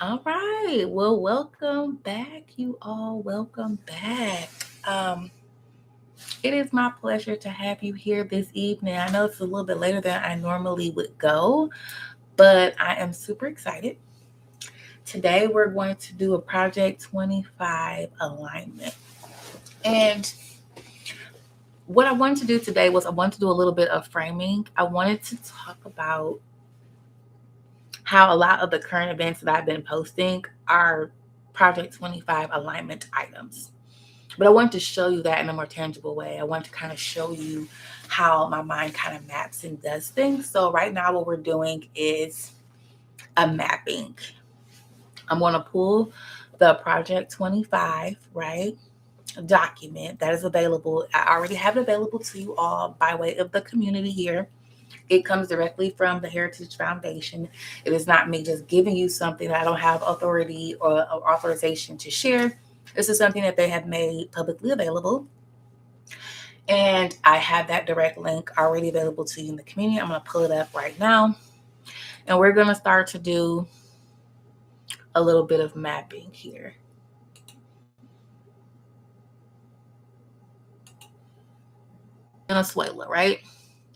All right. Well, welcome back, you all. Welcome back. It is my pleasure to have you here this evening. I know it's a little bit later than I normally would go, but I am super excited. Today, we're going to do a Project 25 alignment. And what I wanted to do today was I wanted to do a little bit of framing. I wanted to talk about how a lot of the current events that I've been posting are Project 25 alignment items. But I wanted to show you that in a more tangible way. I want to kind of show you how my mind kind of maps and does things. So right now what we're doing is a mapping. I'm going to pull the Project 25, right, document that is available. I already have it available to you all by way of the community here. It comes directly from the Heritage Foundation. It is not me just giving you something that I don't have authority or authorization to share. This is something that they have made publicly available. And I have that direct link already available to you in the community. I'm going to pull it up right now. And we're going to start to do a little bit of mapping here. Venezuela, right?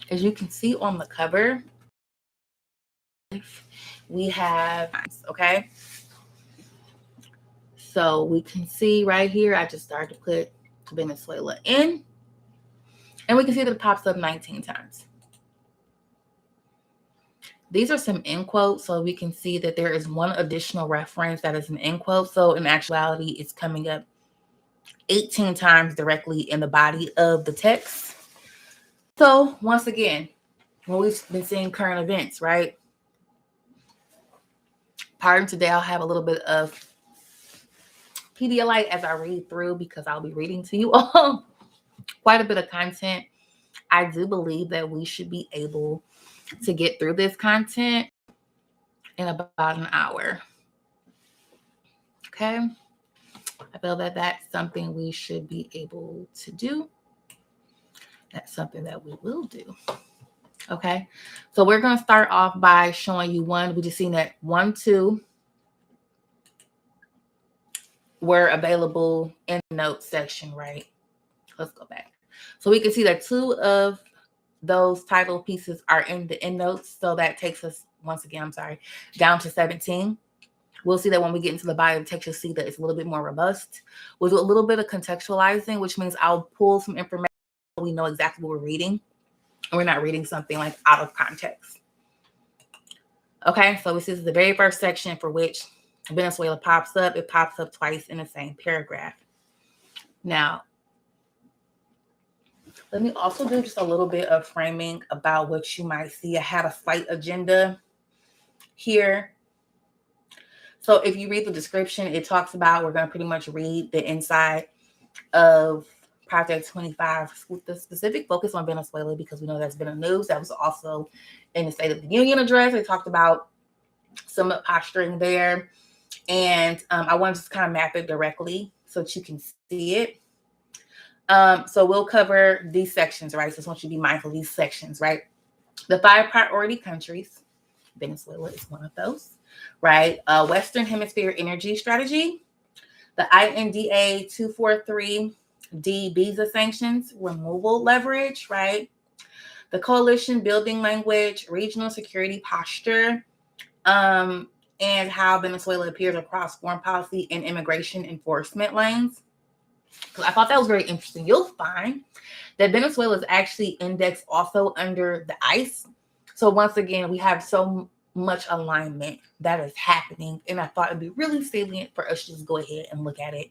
As you can see on the cover, we have, okay? So we can see right here, I just started to put Venezuela in. And we can see that it pops up 19 times. These are some end quotes, so we can see that there is one additional reference that is an end quote. So in actuality, it's coming up 18 times directly in the body of the text. So once again, when we've been seeing current events, right? Pardon today, I'll have a little bit of Pedialyte as I read through because I'll be reading to you all quite a bit of content. I do believe that we should be able to get through this content in about an hour. Okay. I feel that that's something we should be able to do. That's something that we will do. Okay. So we're going to start off by showing you one. We just seen that 1, 2 were available in the notes section, right? Let's go back. So we can see that 2 of those title pieces are in the end notes. So that takes us, once again, down to 17. We'll see that when we get into the body of the text, you'll see that it's a little bit more robust. We'll do a little bit of contextualizing, which means I'll pull some information so we know exactly what we're reading. And we're not reading something like out of context. Okay, so this is the very first section for which Venezuela pops up. It pops up twice in the same paragraph. Now, let me also do just a little bit of framing about what you might see. I had a slight agenda here. So if you read the description, it talks about, we're going to pretty much read the inside of Project 25 with the specific focus on Venezuela because we know that's been in the news. That was also in the State of the Union address. They talked about some posturing there. And I want to just kind of map it directly so that you can see it. So we'll cover these sections, right? So I just want you to be mindful of these sections, right? The 5 priority countries, Venezuela is one of those, right? Western Hemisphere energy strategy, the INDA 243D visa sanctions, removal leverage, right? The coalition building language, regional security posture, and how Venezuela appears across foreign policy and immigration enforcement lanes. I thought that was very interesting. You'll find that Venezuela is actually indexed also under the ICE. So once again, we have so much alignment that is happening. And I thought it'd be really salient for us to just go ahead and look at it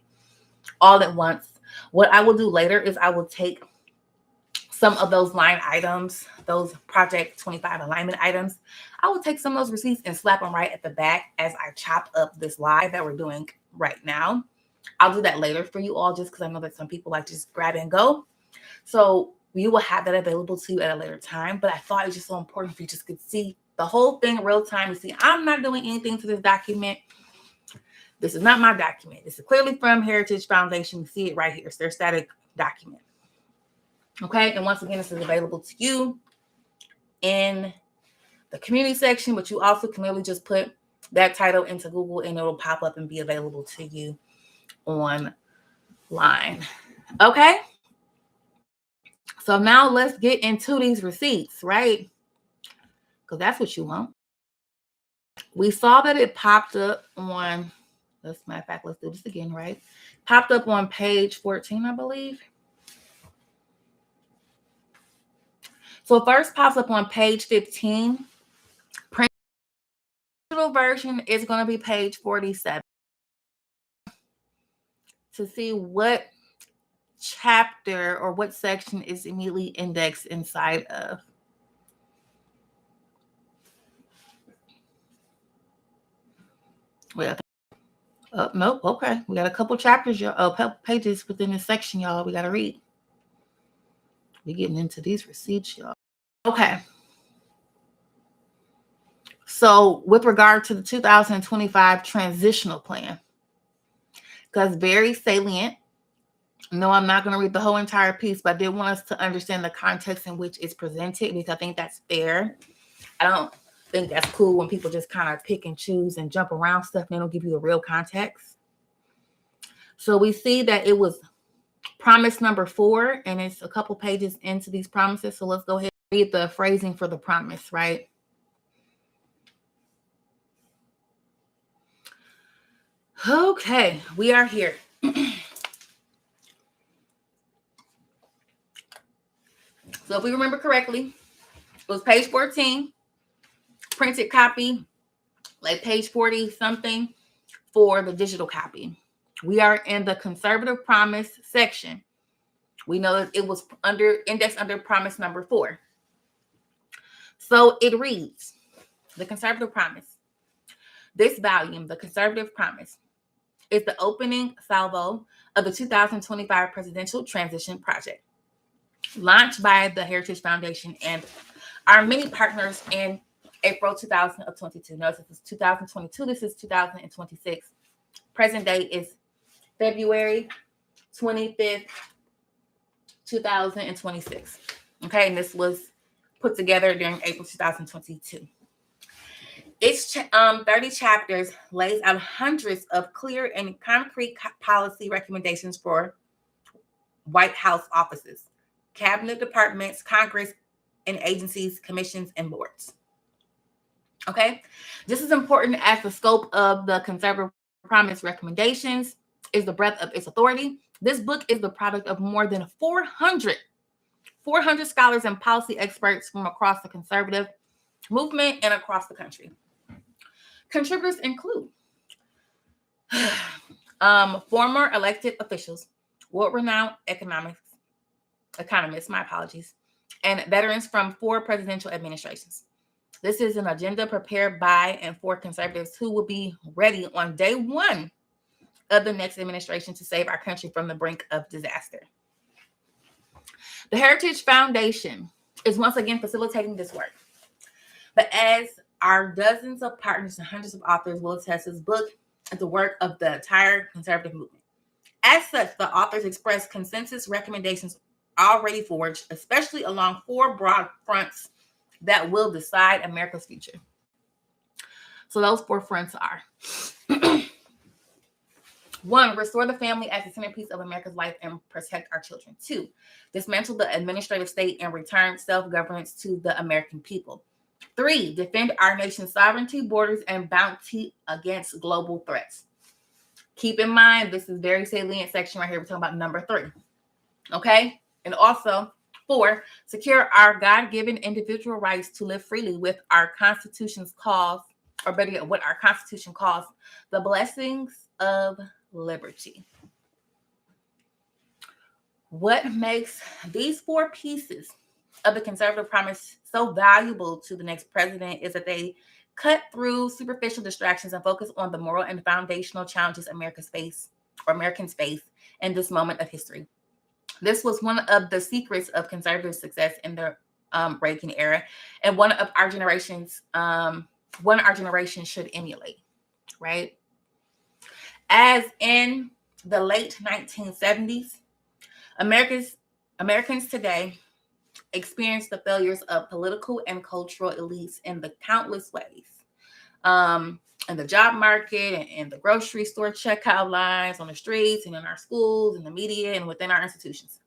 all at once. What I will do later is I will take some of those line items, those Project 25 alignment items, I will take some of those receipts and slap them right at the back as I chop up this live that we're doing right now. I'll do that later for you all just because I know that some people like to just grab and go. So you will have that available to you at a later time. But I thought it was just so important if you just could see the whole thing in real time. You see, I'm not doing anything to this document. This is not my document. This is clearly from Heritage Foundation. You see it right here. It's their static document. Okay, and once again, this is available to you in the community section, but you also can literally just put that title into Google and it'll pop up and be available to you online. Okay. So now let's get into these receipts, right? Because that's what you want. We saw that it popped up on, matter of fact, let's do this again, right? Popped up on page 14, I believe. So first pops up on page 15. Digital version is going to be page 47. To see what chapter or what section is immediately indexed inside of. Well, nope. Okay, we got a couple chapters, pages within this section, y'all. We got to read. We're getting into these receipts, y'all. Okay. So, with regard to the 2025 transitional plan, because very salient. No, I'm not going to read the whole entire piece, but I did want us to understand the context in which it's presented because I think that's fair. I don't think that's cool when people just kind of pick and choose and jump around stuff and they don't give you the real context. So we see that it was promise number 4, and it's a couple pages into these promises. So let's go ahead and read the phrasing for the promise, right? Okay, we are here. So if we remember correctly, it was page 14, printed copy, like page 40 something for the digital copy. We are in the conservative promise section. We know that it was indexed under promise number 4. So it reads, the conservative promise. This volume, the conservative promise, is the opening salvo of the 2025 presidential transition project, launched by the Heritage Foundation and our many partners in April 2022. No, this is 2022. This is 2026. Present date is February 25th, 2026. Okay, and this was put together during April 2022. Its 30 chapters lays out hundreds of clear and concrete policy recommendations for White House offices, cabinet departments, Congress, and agencies, commissions, and boards. Okay, just as important as the scope of the conservative promise recommendations is the breadth of its authority. This book is the product of more than 400 scholars and policy experts from across the conservative movement and across the country. Contributors include former elected officials, world-renowned economists, my apologies, and veterans from 4 presidential administrations. This is an agenda prepared by and for conservatives who will be ready on day 1 of the next administration to save our country from the brink of disaster. The Heritage Foundation is once again facilitating this work. But as our dozens of partners and hundreds of authors will attest, this book is the work of the entire conservative movement. As such, the authors express consensus recommendations already forged, especially along 4 broad fronts that will decide America's future. So those 4 fronts are 1, restore the family as the centerpiece of America's life and protect our children. 2, dismantle the administrative state and return self-governance to the American people. 3, defend our nation's sovereignty, borders, and bounty against global threats. Keep in mind, this is very salient section right here. We're talking about number 3. Okay? And also, 4, secure our God-given individual rights to live freely with our Constitution's cause, or better yet, what our Constitution calls the blessings of liberty. What makes these 4 pieces of the conservative promise so valuable to the next president is that they cut through superficial distractions and focus on the moral and foundational challenges Americans face in this moment of history. This was one of the secrets of conservative success in the Reagan era, and one our generation should emulate, right? As in the late 1970s, Americans today experience the failures of political and cultural elites in the countless ways in the job market and in the grocery store checkout lines, on the streets, and in our schools, in the media, and within our institutions.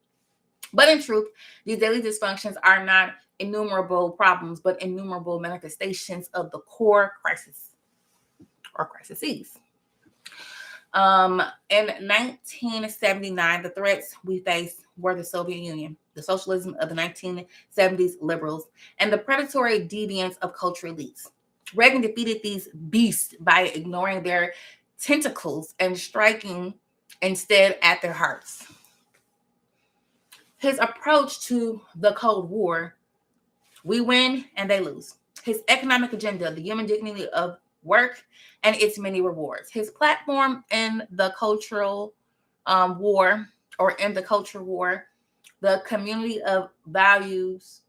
But in truth, these daily dysfunctions are not innumerable problems, but innumerable manifestations of the core crisis or crises. In 1979, the threats we faced were the Soviet Union, the socialism of the 1970s liberals, and the predatory deviance of cultural elites. Reagan defeated these beasts by ignoring their tentacles and striking instead at their hearts. His approach to the Cold War, we win and they lose. His economic agenda, the human dignity of work and its many rewards. His platform in the cultural war, or in the culture war, the community of values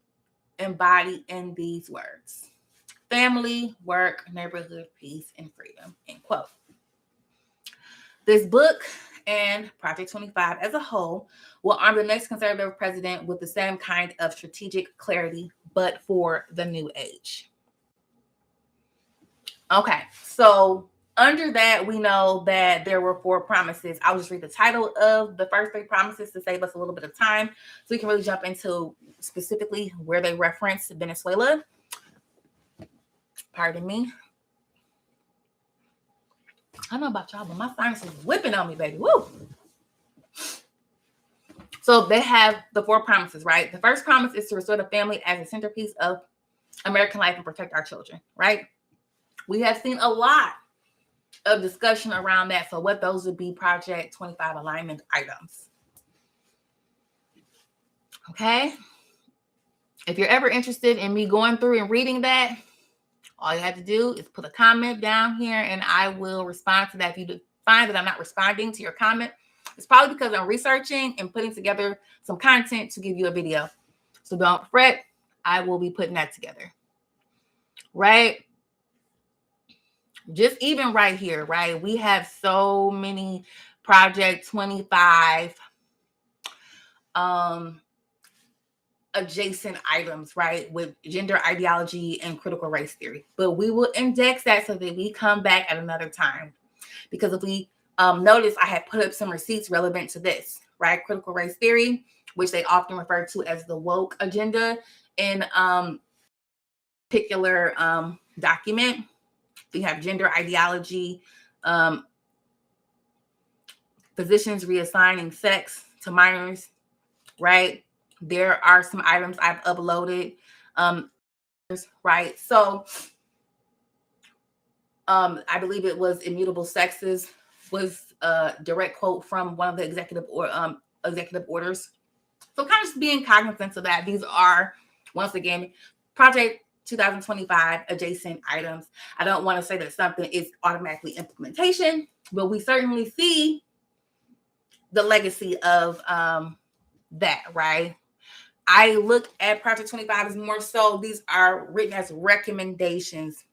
embodied in these words: family, work, neighborhood, peace, and freedom, end quote. This book and Project 25 as a whole will arm the next conservative president with the same kind of strategic clarity, but for the new age. Okay, so under that, we know that there were 4 promises. I'll just read the title of the first 3 promises to save us a little bit of time, so we can really jump into specifically where they reference Venezuela. Pardon me. I don't know about y'all, but my sinus is whipping on me, baby. Woo! So they have the 4 promises, right? The first promise is to restore the family as a centerpiece of American life and protect our children, right? We have seen a lot of discussion around that. So what those would be Project 25 alignment items. Okay. If you're ever interested in me going through and reading that, all you have to do is put a comment down here and I will respond to that. If you find that I'm not responding to your comment, it's probably because I'm researching and putting together some content to give you a video. So don't fret. I will be putting that together. Right? Just even right here, right? We have so many Project 25 adjacent items, right, with gender ideology and critical race theory. But we will index that so that we come back at another time. Because if we notice, I had put up some receipts relevant to this, right? Critical race theory, which they often refer to as the woke agenda in particular document. We have gender ideology, physicians reassigning sex to minors, right? There are some items I've uploaded, right? So I believe it was immutable sexes was a direct quote from one of the executive orders. So kind of just being cognizant of that. These are, once again, Project 2025 adjacent items. I don't want to say that something is automatically implementation, but we certainly see the legacy of that, right? I look at Project 25 as more so these are written as recommendations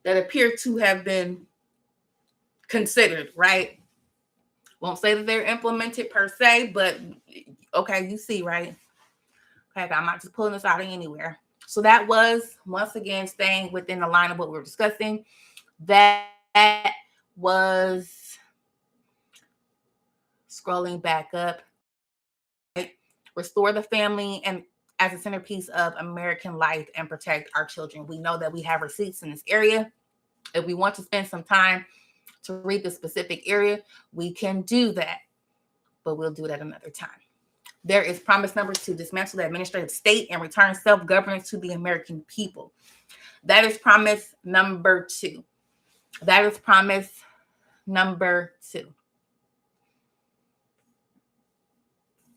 that appear to have been considered, right? Won't say that they're implemented per se, but okay, you see, right? Okay, I'm not just pulling this out of anywhere. So that was, once again, staying within the line of what we're discussing. That was, scrolling back up, right? Restore the family and as a centerpiece of American life and protect our children. We know that we have receipts in this area. If we want to spend some time to read the specific area, we can do that, but we'll do that another time. There is promise number 2, dismantle the administrative state and return self-governance to the American people. That is promise number 2. That is promise number 2.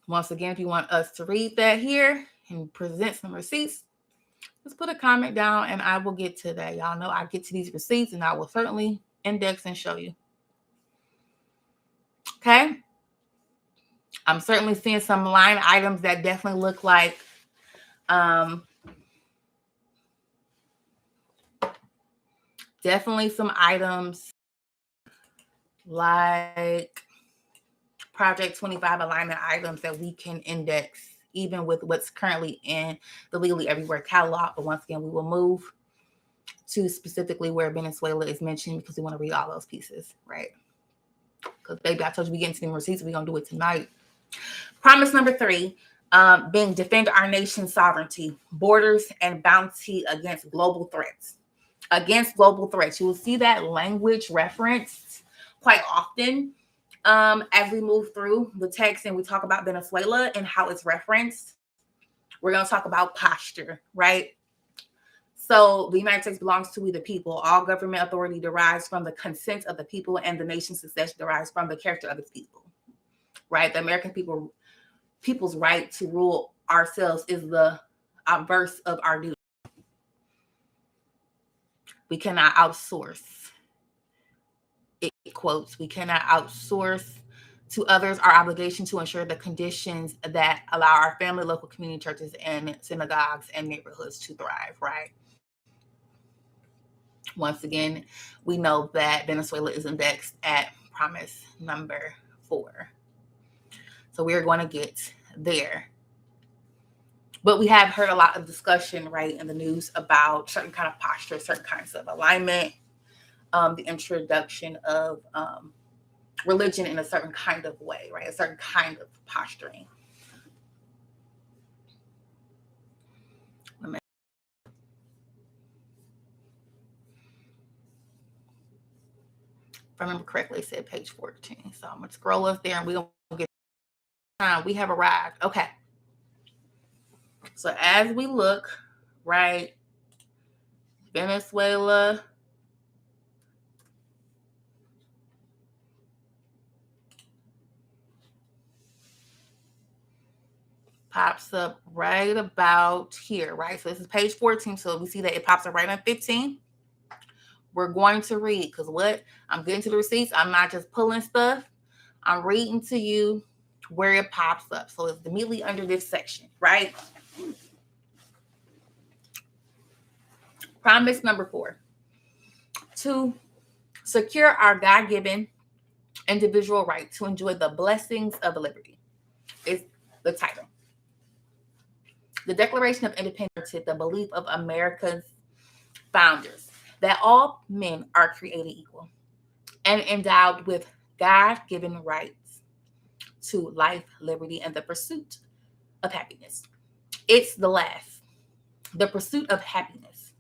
Once again, if you want us to read that here and present some receipts, just put a comment down and I will get to that. Y'all know I get to these receipts and I will certainly index and show you. Okay. I'm certainly seeing some line items that definitely look like definitely some items like Project 25 alignment items that we can index, even with what's currently in the Legally Everywhere catalog. But once again, we will move to specifically where Venezuela is mentioned, because we want to read all those pieces, right? Because baby, I told you we get into the receipts, we're going to do it tonight. Promise number 3, being defend our nation's sovereignty, borders, and bounty against global threats. Against global threats. You will see that language referenced quite often as we move through the text and we talk about Venezuela and how it's referenced. We're going to talk about posture, right? So the United States belongs to we the people. All government authority derives from the consent of the people, and the nation's success derives from the character of its people, right? The American people's right to rule ourselves is the obverse of our duty. We cannot outsource. It quotes, we cannot outsource to others our obligation to ensure the conditions that allow our family, local community churches, and synagogues and neighborhoods to thrive, right? Once again, we know that Venezuela is indexed at promise number 4. So we're going to get there. But we have heard a lot of discussion, right, in the news about certain kind of posture, certain kinds of alignment, the introduction of religion in a certain kind of way, right? A certain kind of posturing. If I remember correctly, it said page 14. So I'm going to scroll up there and we're going to get time. We have arrived. Okay. So as we look, right, Venezuela pops up right about here, right? So this is page 14. So we see that it pops up right on 15. We're going to read, because what? I'm getting to the receipts. I'm not just pulling stuff. I'm reading to you where it pops up. So it's immediately under this section, right? Promise number 4. To secure our God-given individual right to enjoy the blessings of liberty is the title. The Declaration of Independence is the belief of America's founders that all men are created equal and endowed with God-given rights to life, liberty, and the pursuit of happiness. It's the last, the pursuit of happiness,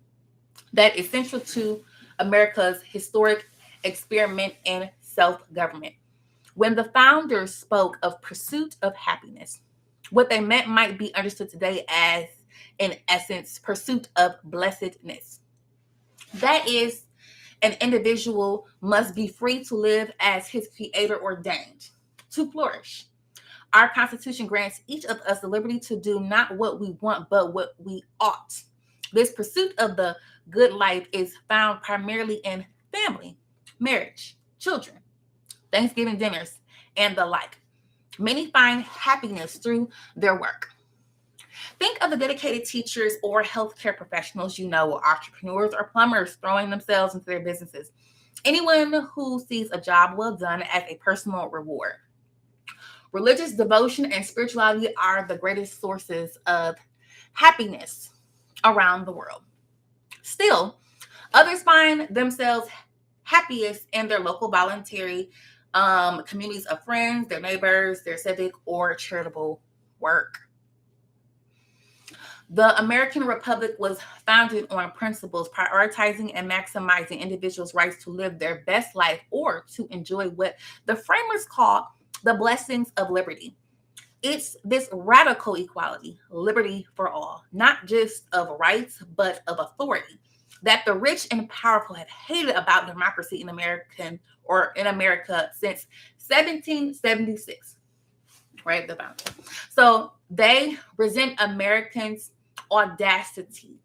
that is central to America's historic experiment in self-government. When the founders spoke of pursuit of happiness, what they meant might be understood today as, in essence, pursuit of blessedness. That is, an individual must be free to live as his creator ordained, to flourish. Our Constitution grants each of us the liberty to do not what we want, but what we ought. This pursuit of the good life is found primarily in family, marriage, children, Thanksgiving dinners, and the like. Many find happiness through their work. Think of the dedicated teachers or healthcare professionals you know, or entrepreneurs or plumbers throwing themselves into their businesses. Anyone who sees a job well done as a personal reward. Religious devotion and spirituality are the greatest sources of happiness around the world. Still, others find themselves happiest in their local voluntary communities of friends, their neighbors, their civic or charitable work. The American Republic was founded on principles prioritizing and maximizing individuals' rights to live their best life or to enjoy what the framers called the blessings of liberty. It's this radical equality, liberty for all, not just of rights, but of authority, that the rich and powerful have hated about democracy in America since 1776, right? The founding. So they resent Americans' audacity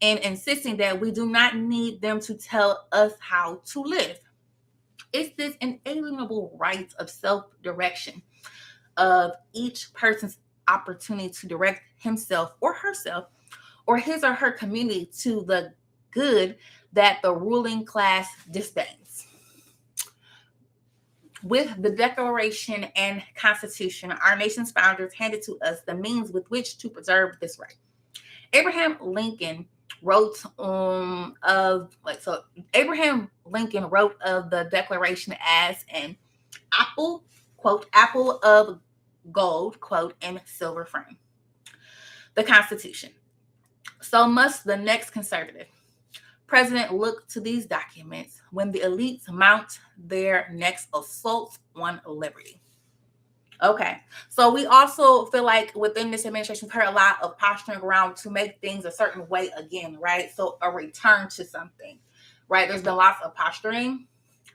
in insisting that we do not need them to tell us how to live. It's this inalienable right of self-direction, of each person's opportunity to direct himself or herself or his or her community to the good that the ruling class disdains. With the Declaration and Constitution, our nation's founders handed to us the means with which to preserve this right. Abraham Lincoln wrote so Abraham Lincoln wrote of the Declaration as an apple, quote, apple of gold, quote, and silver frame. The Constitution. So must the next conservative president look to these documents when the elites mount their next assault on liberty. Okay, so we also feel like within this administration, we've heard a lot of posturing around to make things a certain way again, right? So a return to something, right? There's been lots of posturing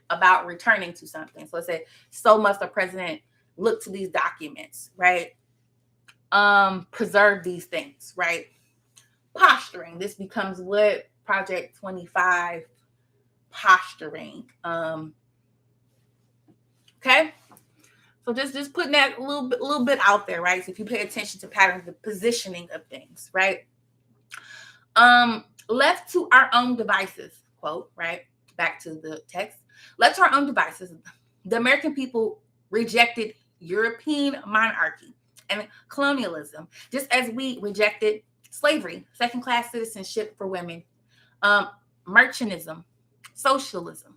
about returning to something. So let's say, so must the president look to these documents, right? Preserve these things, right? Posturing. This becomes what Project 25 posturing. Okay. So just putting that a little bit out there, right? So if you pay attention to patterns, the positioning of things, right? Left to our own devices, quote, right? Back to the text. Left to our own devices, the American people rejected European monarchy and colonialism, just as we rejected slavery, second-class citizenship for women, mercantilism, socialism,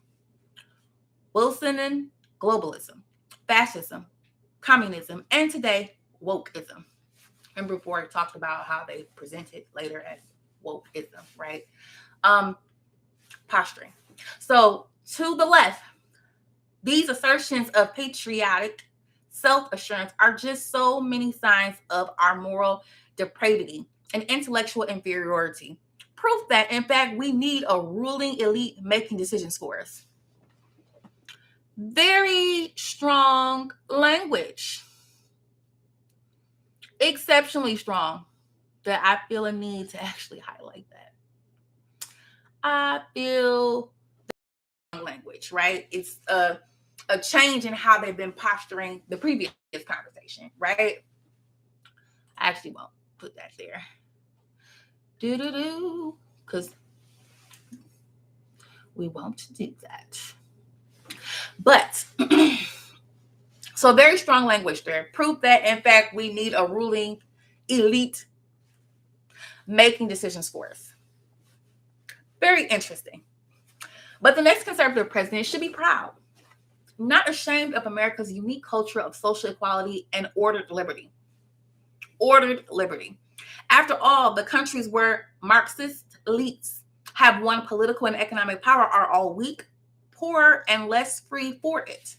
Wilsonian globalism, fascism, communism, and today, wokeism. Remember before I talked about how they presented later as wokeism, right? Posturing. So to the left, these assertions of patriotic self-assurance are just so many signs of our moral depravity and intellectual inferiority. Proof that, in fact, we need a ruling elite making decisions for us. Very strong language. Exceptionally strong, that I feel a need to actually highlight that. I feel language, right? It's a change in how they've been posturing the previous conversation, right? I actually won't put that there. Because we won't do that. But so very strong language there. Proof that, in fact, we need a ruling elite making decisions for us. Very interesting. But the next conservative president should be proud, not ashamed of America's unique culture of social equality and ordered liberty. Ordered liberty. After all, the countries where Marxist elites have won political and economic power are all weak, poorer, and less free for it.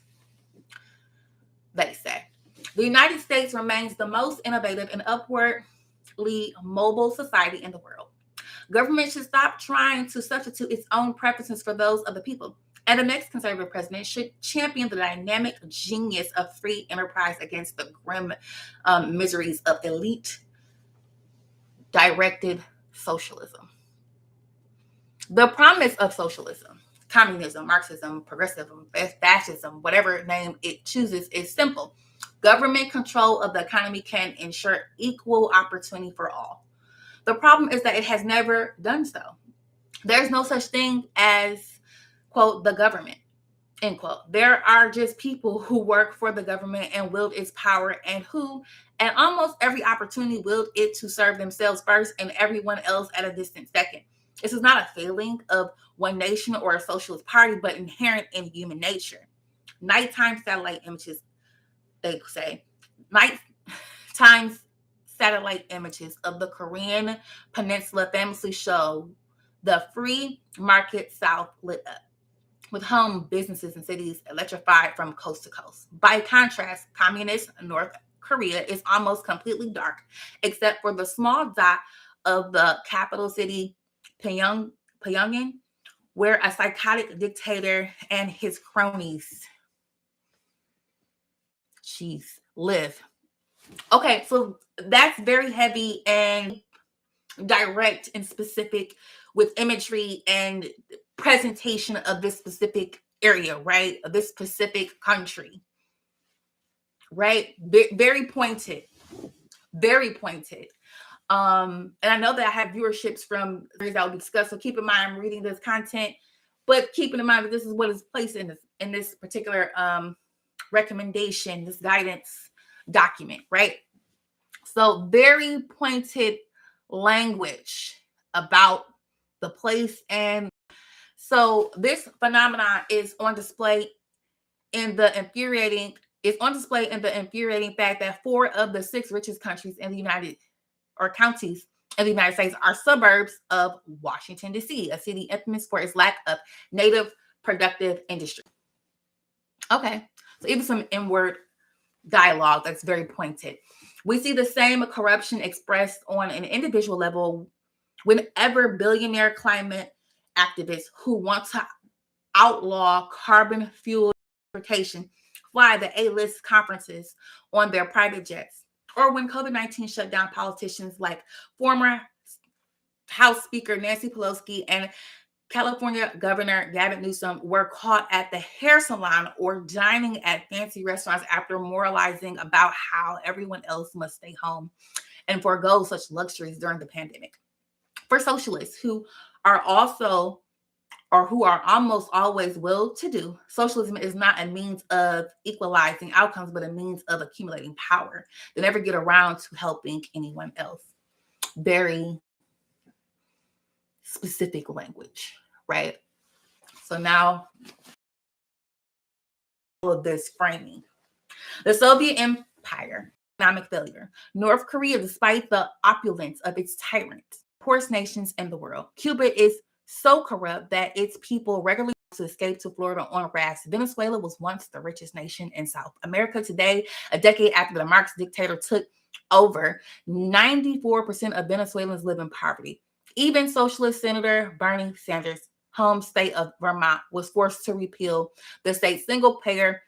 They say. The United States remains the most innovative and upwardly mobile society in the world. Government should stop trying to substitute its own preferences for those of the people. And the next conservative president should champion the dynamic genius of free enterprise against the grim miseries of elite directed socialism. The promise of socialism, communism, Marxism, progressivism, fascism, whatever name it chooses, is simple. Government control of the economy can ensure equal opportunity for all. The problem is that it has never done so. There's no such thing as, quote, the government, end quote. There are just people who work for the government and wield its power and who, at almost every opportunity, wield it to serve themselves first and everyone else at a distant second. This is not a failing of one nation or a socialist party, but inherent in human nature. Nighttime satellite images, they say, nighttime satellite images of the Korean Peninsula famously show the free market South lit up, with home, businesses, and cities electrified from coast to coast. By contrast, communist North Korea is almost completely dark, except for the small dot of the capital city, Pyongyang, where a psychotic dictator and his cronies live. Okay, so that's very heavy and direct and specific with imagery and presentation of this specific area, right? Of this specific country, right? Very pointed, very pointed. And I know that I have viewerships from areas that will be discussed. So keep in mind, I'm reading this content, but keeping in mind that this is what is placed in this particular recommendation, this guidance document, right? So very pointed language. about the place. And so this phenomenon is on display in the infuriating fact that 4 of the 6 richest countries in the counties in the United States are suburbs of Washington, D.C., a city infamous for its lack of native productive industry. Okay, so even some inward dialogue that's very pointed. We see the same corruption expressed on an individual level whenever billionaire climate activists who want to outlaw carbon fuel transportation fly the A-list conferences on their private jets, or when COVID-19 shut down politicians like former House Speaker Nancy Pelosi and California Governor Gavin Newsom were caught at the hair salon or dining at fancy restaurants after moralizing about how everyone else must stay home and forego such luxuries during the pandemic. For socialists who are almost always well-to-do, socialism is not a means of equalizing outcomes, but a means of accumulating power. They never get around to helping anyone else. Very specific language, right? So now, all of this framing. The Soviet Empire, economic failure. North Korea, despite the opulence of its tyrants, poorest nations in the world. Cuba is so corrupt that its people regularly to escape to Florida on rafts. Venezuela was once the richest nation in South America. Today, a decade after the Marx dictator took over, 94% of Venezuelans live in poverty. Even Socialist Senator Bernie Sanders' home state of Vermont was forced to repeal the state's single-payer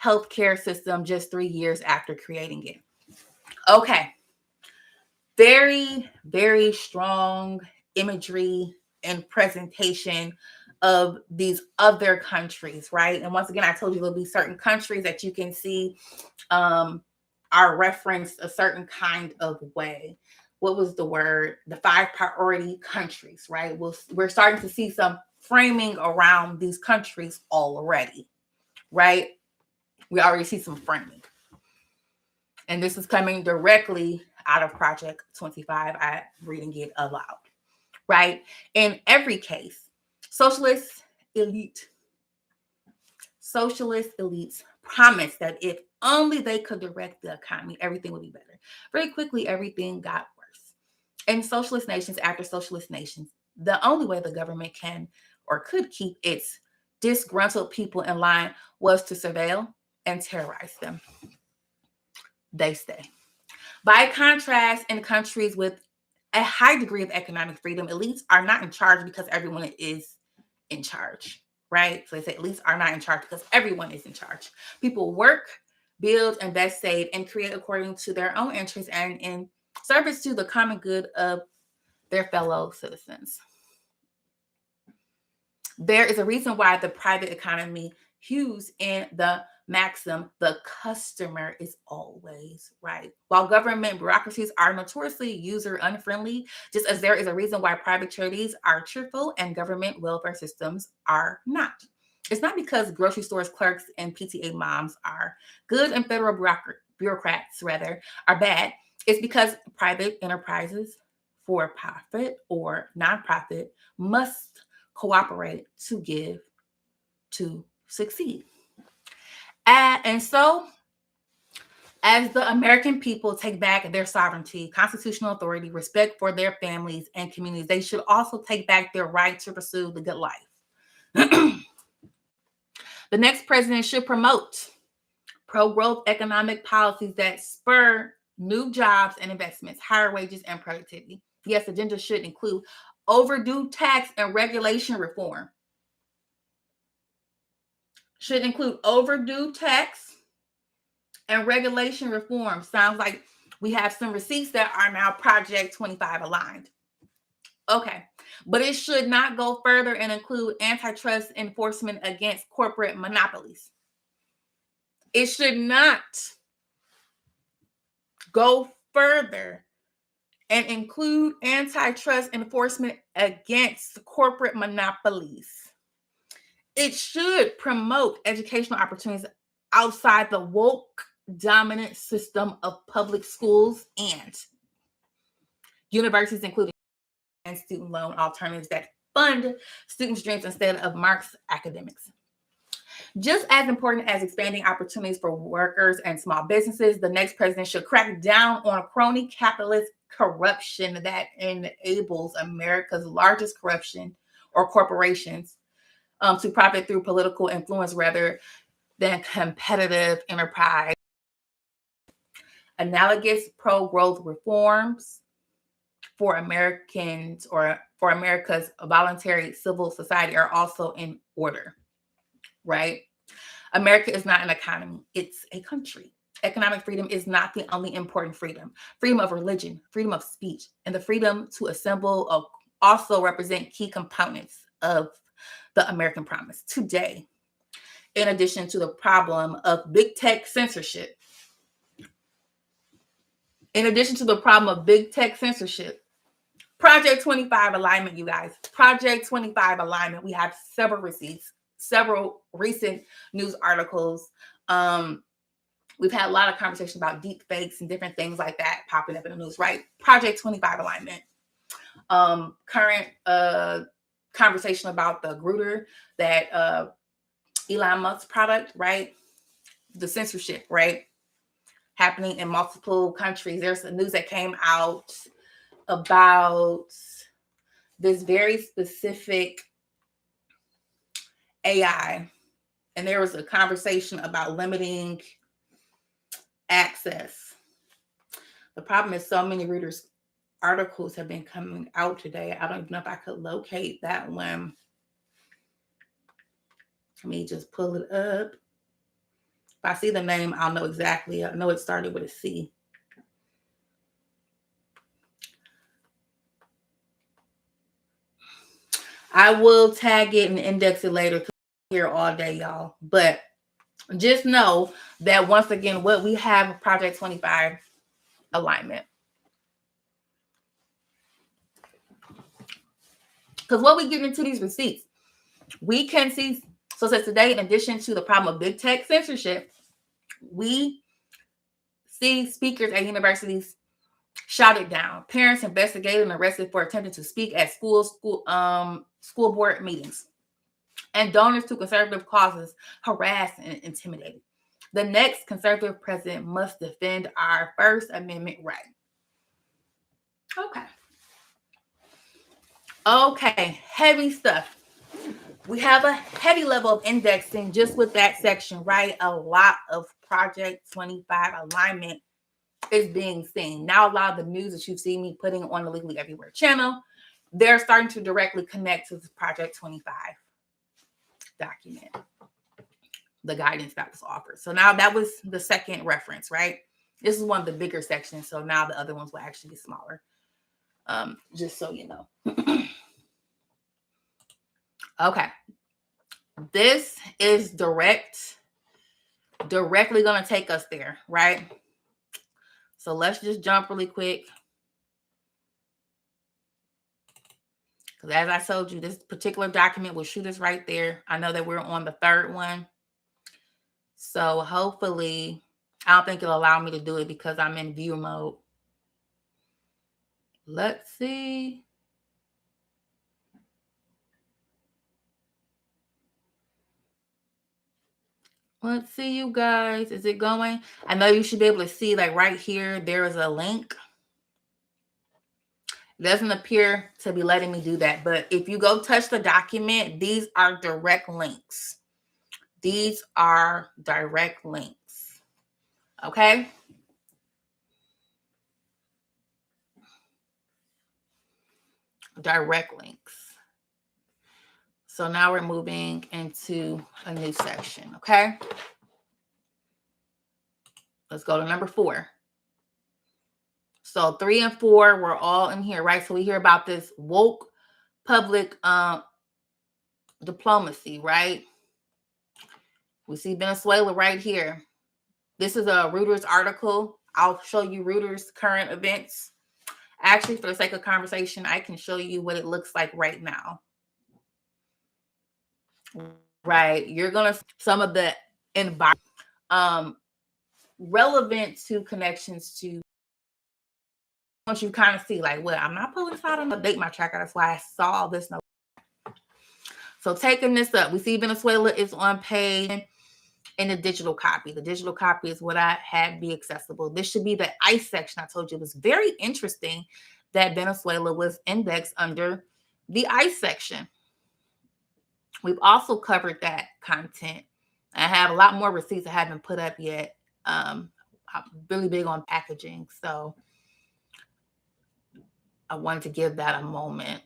healthcare system just 3 years after creating it. Okay. Very, very strong imagery and presentation of these other countries, right? And once again, I told you there'll be certain countries that you can see are referenced a certain kind of way. What was the word? The 5 priority countries, right? We're starting to see some framing around these countries already, right? We already see some framing. And this is coming directly out of Project 25. I'm reading it aloud, right? In every case, socialist elites promised that if only they could direct the economy, everything would be better. Very quickly, everything got worse. In socialist nations after socialist nations, the only way the government can or could keep its disgruntled people in line was to surveil and terrorize them. They stay. By contrast, in countries with a high degree of economic freedom, elites are not in charge because everyone is in charge, right? So they say elites are not in charge because everyone is in charge. People work, build, invest, save, and create according to their own interests and in service to the common good of their fellow citizens. There is a reason why the private economy hews in the maxim, the customer is always right. While government bureaucracies are notoriously user unfriendly, just as there is a reason why private charities are cheerful and government welfare systems are not. It's not because grocery stores clerks and PTA moms are good and federal bureaucrats rather are bad. It's because private enterprises, for profit or nonprofit, must cooperate to succeed. And so, as the American people take back their sovereignty, constitutional authority, respect for their families and communities, they should also take back their right to pursue the good life. The next president should promote pro-growth economic policies that spur new jobs and investments, higher wages and productivity. Yes, the agenda should include overdue tax and regulation reform. Should include overdue tax and regulation reform. Sounds like we have some receipts that are now Project 25 aligned. Okay, but it should not go further and include antitrust enforcement against corporate monopolies. It should not go further and include antitrust enforcement against corporate monopolies. It should promote educational opportunities outside the woke dominant system of public schools and universities, including and student loan alternatives that fund students' dreams instead of Marxist academics. Just as important as expanding opportunities for workers and small businesses, the next president should crack down on crony capitalist corruption that enables America's largest corruption or corporations to profit through political influence rather than competitive enterprise. Analogous pro-growth reforms for Americans or for America's voluntary civil society are also in order, right? America is not an economy, it's a country. Economic freedom is not the only important freedom. Freedom of religion, freedom of speech, and the freedom to assemble also represent key components of the American promise. Today, in addition to the problem of big tech censorship, Project 25 alignment, you guys. Project 25 alignment. We have several receipts, several recent news articles. We've had a lot of conversation about deep fakes and different things like that popping up in the news, right? Project 25 alignment. Current conversation about the Grutter, that Elon Musk product, right? The censorship, right? Happening in multiple countries. There's a news that came out about this very specific AI, and there was a conversation about limiting access. The problem is so many Reuters articles have been coming out today. I don't even know if I could locate that one. Let me just pull it up. If I see the name, I'll know exactly. I know it started with a C. I will tag it and index it later because I'm here all day, y'all. But just know that once again, what we have Project 25 alignment. Because what we get into these receipts, we can see. So it says today, in addition to the problem of big tech censorship, we see speakers at universities shouted down, parents investigated and arrested for attempting to speak at school board meetings, and donors to conservative causes harassed and intimidated. The next conservative president must defend our First Amendment right. Okay, heavy stuff. We have a heavy level of indexing just with that section, right? A lot of Project 25 alignment is being seen. Now, a lot of the news that you've seen me putting on the Legally Everywhere channel, they're starting to directly connect to the Project 25 document, the guidance that was offered. So now that was the second reference, right? This is one of the bigger sections. So now the other ones will actually be smaller. Just so you know. Okay. This is directly going to take us there, right? So let's just jump really quick. Because as I told you, this particular document will shoot us right there. I know that we're on the third one. So hopefully, I don't think it'll allow me to do it because I'm in view mode. Let's see. Let's see, you guys. Is it going? I know you should be able to see, like right here, there is a link. It doesn't appear to be letting me do that. But if you go touch the document, these are direct links. These are direct links. Okay? Direct links. So now we're moving into a new section. Okay? Let's go to number 4. So 3 and 4 were all in here, right? So we hear about this woke public diplomacy, right? We see Venezuela right here. This is a Reuters article. I'll show you Reuters current events. Actually, for the sake of conversation, I can show you what it looks like right now. Right? You're going to see some of the environment relevant to connections to want you kind of see like, well, I'm not pulling this out on update my tracker. That's why I saw this. So taking this up, we see Venezuela is on page in the digital copy. The digital copy is what I had be accessible. This should be the ICE section. I told you it was very interesting that Venezuela was indexed under the ICE section. We've also covered that content. I have a lot more receipts I haven't put up yet. I'm really big on packaging, so I wanted to give that a moment.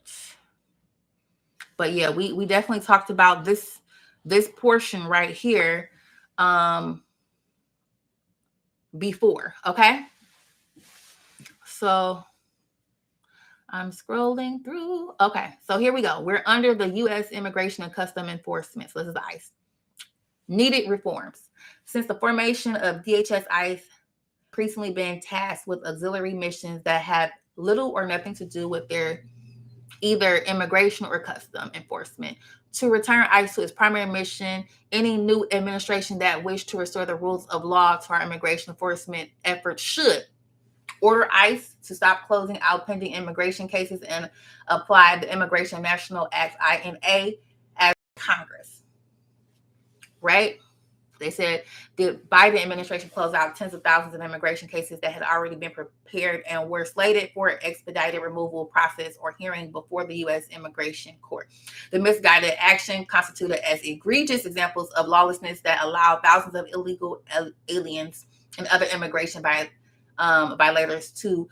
But yeah, we definitely talked about this portion right here before, okay? So I'm scrolling through. Okay, so here we go. We're under the U.S. Immigration and Custom Enforcement. So this is ICE. Needed reforms. Since the formation of DHS ICE, increasingly been tasked with auxiliary missions that have little or nothing to do with their either immigration or custom enforcement. To return ICE to its primary mission, any new administration that wish to restore the rules of law to our immigration enforcement efforts should order ICE to stop closing out pending immigration cases and apply the Immigration National Act, INA, as Congress. Right? They said the Biden administration closed out tens of thousands of immigration cases that had already been prepared and were slated for expedited removal process or hearing before the U.S. Immigration Court. The misguided action constituted as egregious examples of lawlessness that allow thousands of illegal aliens and other immigration violators to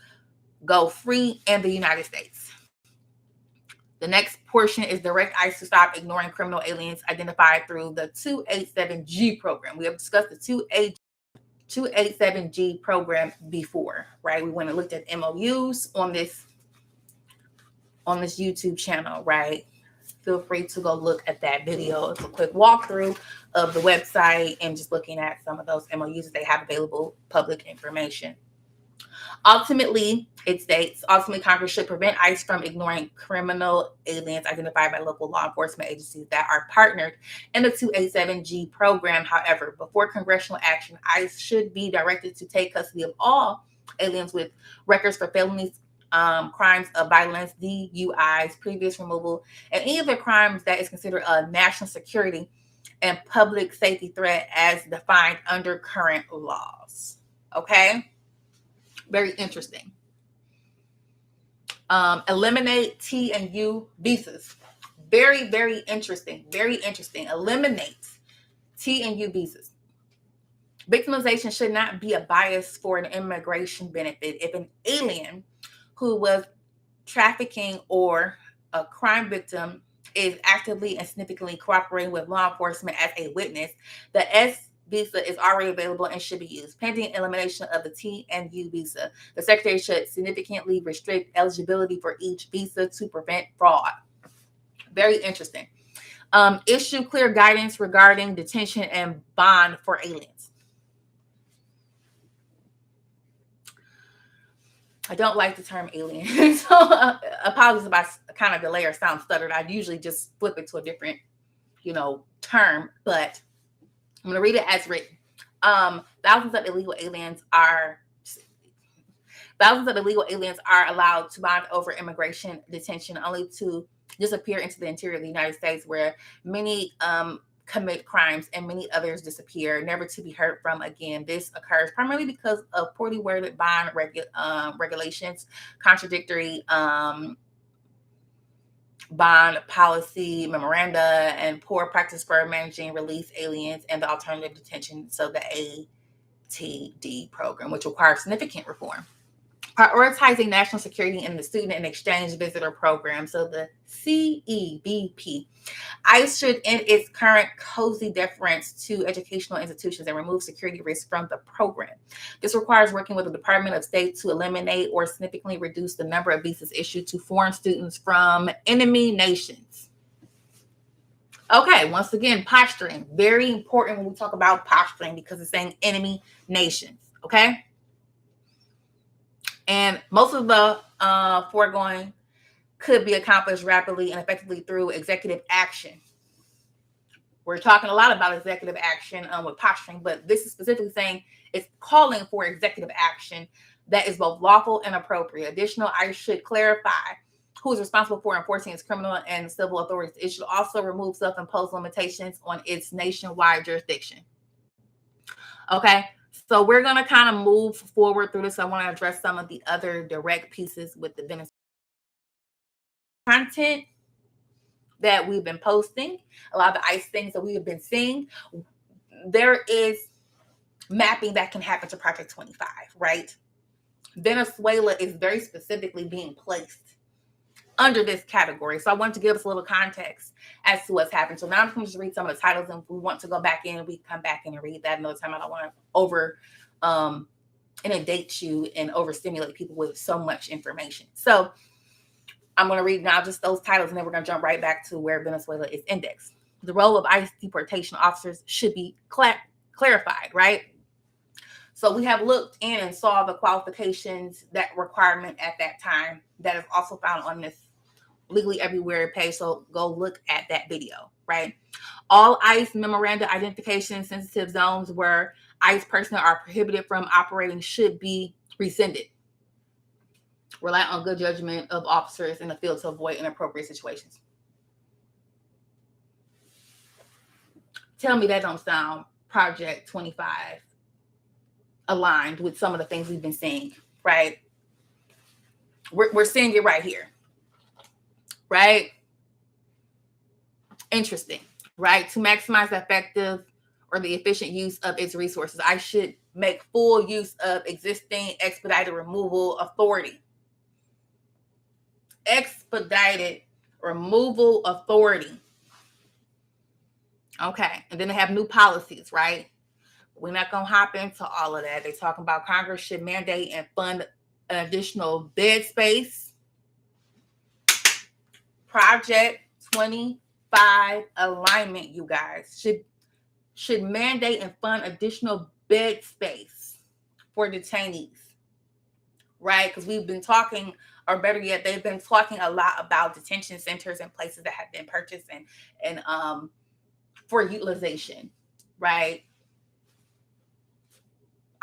go free in the United States. The next portion is direct ICE to stop ignoring criminal aliens identified through the 287G program. We have discussed the 287G program before, right? We went and looked at MOUs on this YouTube channel, right? Feel free to go look at that video. It's a quick walkthrough of the website and just looking at some of those MOUs that they have available, public information. Ultimately, it states, Congress should prevent ICE from ignoring criminal aliens identified by local law enforcement agencies that are partnered in the 287G program. However, before congressional action, ICE should be directed to take custody of all aliens with records for felonies, crimes of violence, DUIs, previous removal, and any other crimes that is considered a national security and public safety threat as defined under current laws. Okay? Very interesting. Eliminate T and U visas. Very, very interesting. Very interesting. Eliminate T and U visas. Victimization should not be a bias for an immigration benefit. If an alien who was trafficking or a crime victim is actively and significantly cooperating with law enforcement as a witness, the S visa is already available and should be used. Pending elimination of the T and U visa, the Secretary should significantly restrict eligibility for each visa to prevent fraud. Very interesting. Issue clear guidance regarding detention and bond for aliens. I don't like the term alien, so apologies if I kind of delay or sound stuttered. I usually just flip it to a different, term, but I'm going to read it as written. Thousands of illegal aliens are allowed to bond over immigration detention only to disappear into the interior of the United States, where many commit crimes and many others disappear, never to be heard from again. This occurs primarily because of poorly worded bond regulations, contradictory bond policy memoranda, and poor practice for managing release aliens and the alternative detention, so the ATD program, which requires significant reform. Prioritizing national security in the student and exchange visitor program, so the CEVP. ICE should end its current cozy deference to educational institutions and remove security risks from the program. This requires working with the Department of State to eliminate or significantly reduce the number of visas issued to foreign students from enemy nations. Okay, once again, posturing. Very important when we talk about posturing because it's saying enemy nations, okay? And most of the foregoing could be accomplished rapidly and effectively through executive action. We're talking a lot about executive action with posturing, but this is specifically saying it's calling for executive action that is both lawful and appropriate. Additional, ICE should clarify who is responsible for enforcing its criminal and civil authorities. It should also remove self-imposed limitations on its nationwide jurisdiction. Okay, so we're going to kind of move forward through this. I want to address some of the other direct pieces with the Venezuela content that we've been posting, a lot of the ICE things that we have been seeing. There is mapping that can happen to Project 25, right? Venezuela is very specifically being placed under this category. So I wanted to give us a little context as to what's happened. So now I'm going to just read some of the titles, and if we want to go back in, we come back in and read that another time. I don't want to inundate you and overstimulate people with so much information. So I'm going to read now just those titles, and then we're going to jump right back to where Venezuela is indexed. The role of ICE deportation officers should be clarified, right? So we have looked in and saw the qualifications, that requirement at that time, that is also found on this Legally Everywhere page. So go look at that video, right? All ICE memoranda identification sensitive zones where ICE personnel are prohibited from operating should be rescinded. Rely on good judgment of officers in the field to avoid inappropriate situations. Tell me that don't sound Project 25 aligned with some of the things we've been seeing, right? We're seeing it right here, right? Interesting, right? To maximize the effective or the efficient use of its resources, I should make full use of existing expedited removal authority. Expedited removal authority. Okay, and then they have new policies, right? We're not going to hop into all of that. They're talking about Congress should mandate and fund an additional bed space. Project 25 alignment, you guys, should mandate and fund additional bed space for detainees, right? Because we've been talking, or better yet, they've been talking a lot about detention centers and places that have been purchased and for utilization, right?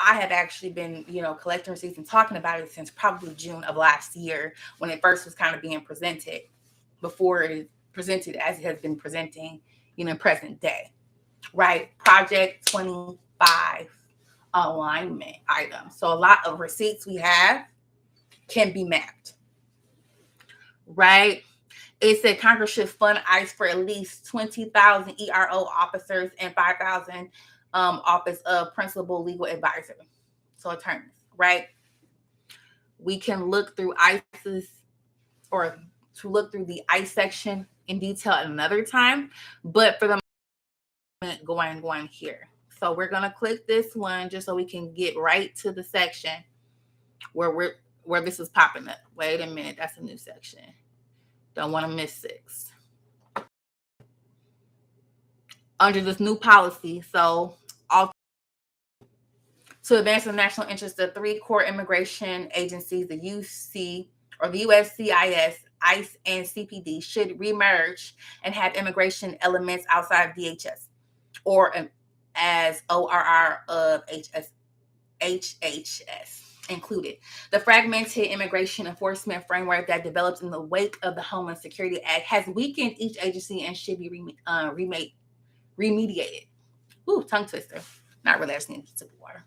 I have actually been, collecting receipts and talking about it since probably June of last year, when it first was kind of being presented, before it is presented as it has been presenting, present day, right? Project 25 alignment items. So a lot of receipts we have can be mapped, right? It said Congress should fund ICE for at least 20,000 ERO officers and 5,000 Office of Principal Legal Advisor, so attorneys, right? We can look through ICE's, or to look through the ICE section in detail at another time, but for the moment, going here. So we're gonna click this one just so we can get right to the section where this is popping up. Wait a minute, that's a new section. Don't want to miss 6. Under this new policy, so to advance the national interest, the 3 core immigration agencies, the UC or the USCIS, ICE, and CPD, should remerge and have immigration elements outside of DHS, or as ORR of HHS included. The fragmented immigration enforcement framework that developed in the wake of the Homeland Security Act has weakened each agency and should be remediated. Ooh, tongue twister. Not really, I just need to sip of water.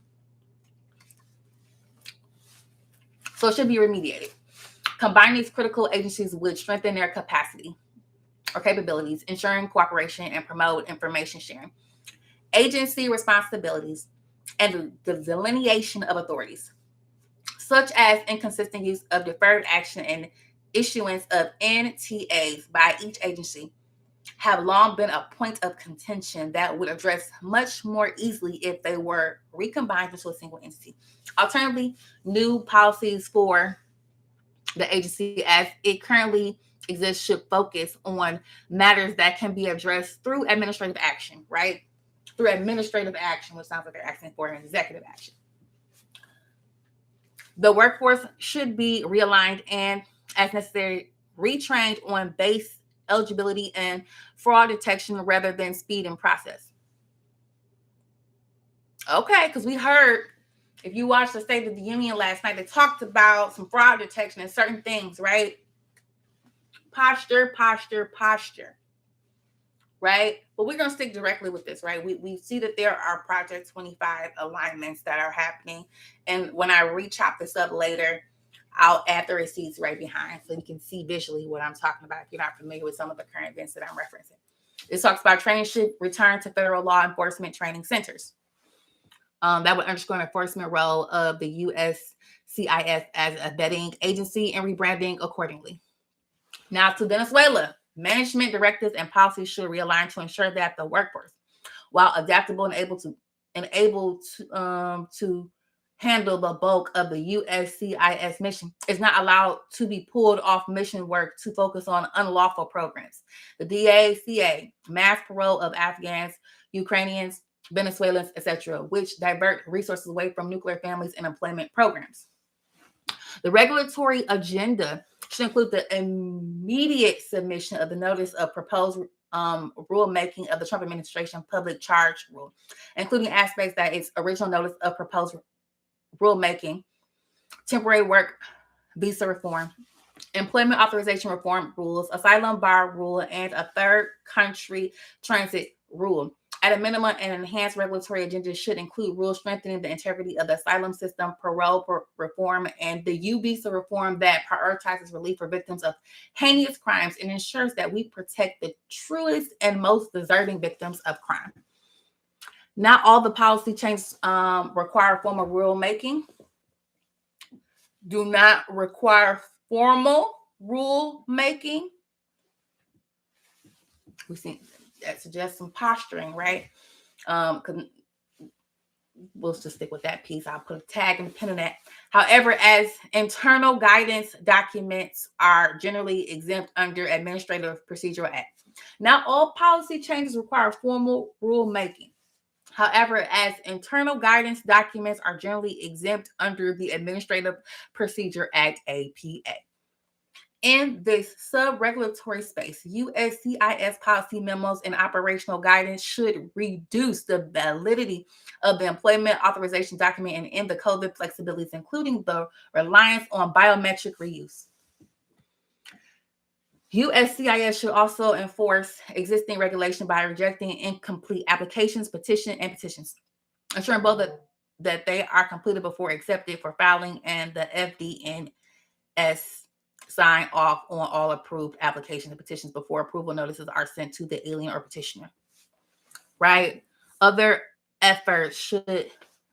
So it should be remediated. Combine these critical agencies would strengthen their capacity or capabilities, ensuring cooperation and promote information sharing, agency responsibilities, and the delineation of authorities, such as inconsistent use of deferred action and issuance of NTAs by each agency, have long been a point of contention that would address much more easily if they were recombined into a single entity. Alternatively, new policies for the agency as it currently exists should focus on matters that can be addressed through administrative action, right? Through administrative action, which sounds like they're asking for an executive action. The workforce should be realigned and, as necessary, retrained on base eligibility and fraud detection rather than speed and process. Okay, because we heard If you watched the State of the Union last night, they talked about some fraud detection and certain things, right? Posture, posture, posture, right? But we're going to stick directly with this, right? We see that there are Project 25 alignments that are happening. And when I re-chop this up later, I'll add the receipts right behind so you can see visually what I'm talking about if you're not familiar with some of the current events that I'm referencing. This talks about training should return to federal law enforcement training centers. That would underscore an enforcement role of the USCIS as a vetting agency and rebranding accordingly. Now to Venezuela, management directives and policies should realign to ensure that the workforce, while adaptable and able to handle the bulk of the USCIS mission, is not allowed to be pulled off mission work to focus on unlawful programs. The DACA, mass parole of Afghans, Ukrainians, Venezuelans, etc., which divert resources away from nuclear families and employment programs. The regulatory agenda should include the immediate submission of the notice of proposed rulemaking of the Trump administration public charge rule, including aspects that its original notice of proposed rulemaking, temporary work visa reform, employment authorization reform rules, asylum bar rule, and a third country transit rule. At a minimum, an enhanced regulatory agenda should include rules strengthening the integrity of the asylum system, parole reform, and the U visa reform that prioritizes relief for victims of heinous crimes and ensures that we protect the truest and most deserving victims of crime. Not all the policy changes require formal rulemaking. Do not require formal rulemaking. We see that suggests some posturing, right? We'll just stick with that piece. I'll put a tag and a pin in that. However, as internal guidance documents are generally exempt under Administrative Procedure Act. Not all policy changes require formal rulemaking. However, as internal guidance documents are generally exempt under the Administrative Procedure Act, APA. In this sub-regulatory space, USCIS policy memos and operational guidance should reduce the validity of the employment authorization document and end the COVID flexibilities, including the reliance on biometric reuse. USCIS should also enforce existing regulation by rejecting incomplete applications, petitions, ensuring both that they are completed before accepted for filing and the FDNS sign off on all approved applications and petitions before approval notices are sent to the alien or petitioner, right? Other efforts should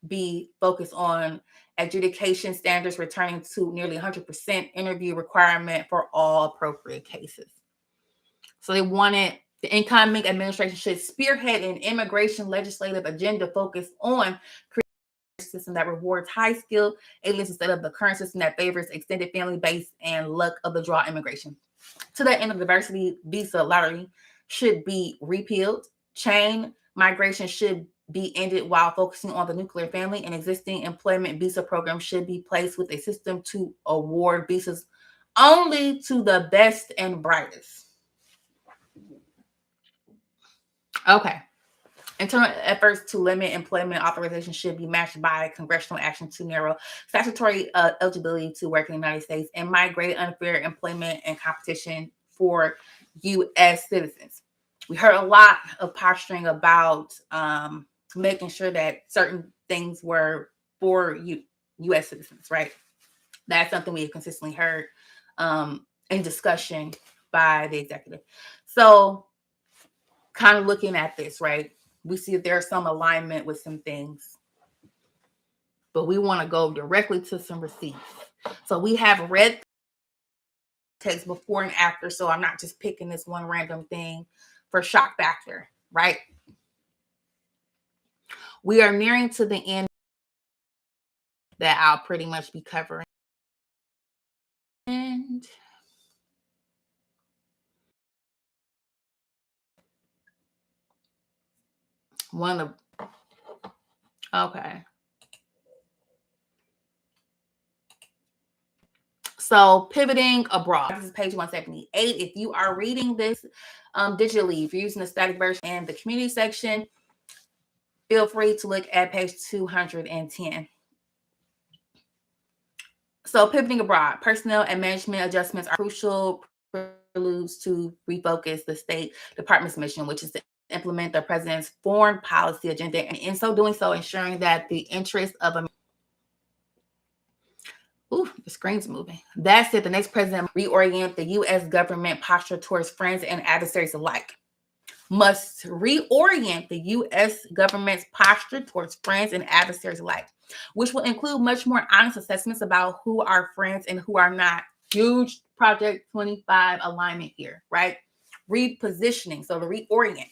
be focused on adjudication standards returning to nearly 100% interview requirement for all appropriate cases. So they wanted the incoming administration should spearhead an immigration legislative agenda focused on system that rewards high-skilled aliens instead of the current system that favors extended family-based and luck-of-the-draw immigration. To that end, the diversity visa lottery should be repealed. Chain migration should be ended while focusing on the nuclear family, and existing employment visa programs should be placed with a system to award visas only to the best and brightest. Okay. Internal efforts to limit employment authorization should be matched by congressional action to narrow statutory eligibility to work in the United States and migrate unfair employment and competition for U.S. citizens. We heard a lot of posturing about making sure that certain things were for U.S. citizens, right? That's something we have consistently heard in discussion by the executive. So kind of looking at this, right? We see that there's some alignment with some things, but we want to go directly to some receipts. So we have read text before and after, so I'm not just picking this one random thing for shock factor, right? We are nearing to the end that I'll pretty much be covering. And okay. So pivoting abroad, this is page 178. If you are reading this digitally, if you're using the static version and the community section, feel free to look at page 210. So pivoting abroad, personnel and management adjustments are crucial preludes to refocus the State Department's mission, which is to implement the president's foreign policy agenda, and in so doing so, ensuring that the interests of America. Ooh, the screen's moving. That's it. The next president reorient the U.S. government posture towards friends and adversaries alike. Must reorient the U.S. government's posture towards friends and adversaries alike, which will include much more honest assessments about who are friends and who are not. Huge Project 25 alignment here, right? Repositioning, so to reorient.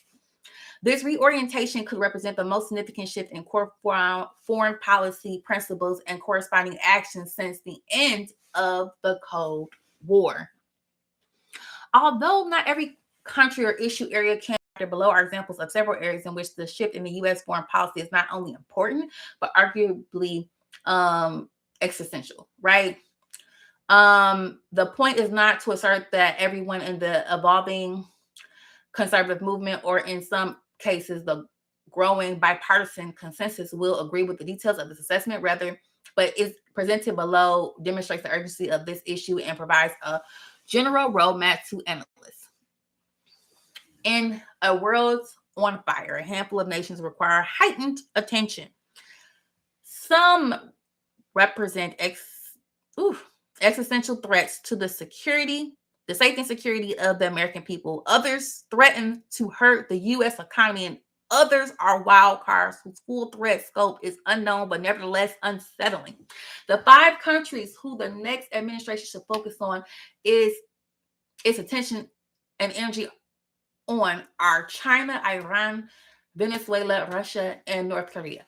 This reorientation could represent the most significant shift in core foreign policy principles and corresponding actions since the end of the Cold War. Although not every country or issue area can below are examples of several areas in which the shift in the U.S. foreign policy is not only important, but arguably existential, right? The point is not to assert that everyone in the evolving conservative movement, or in some cases, the growing bipartisan consensus, will agree with the details of this assessment. Rather, but is presented below demonstrates the urgency of this issue and provides a general roadmap to analysts. In a world on fire, a handful of nations require heightened attention. Some represent existential threats to the safety and security of the American people. Others threaten to hurt the U.S. economy, and others are wild cards whose full threat scope is unknown but nevertheless unsettling. The 5 countries who the next administration should focus on its attention and energy on are China, Iran, Venezuela, Russia, and North Korea.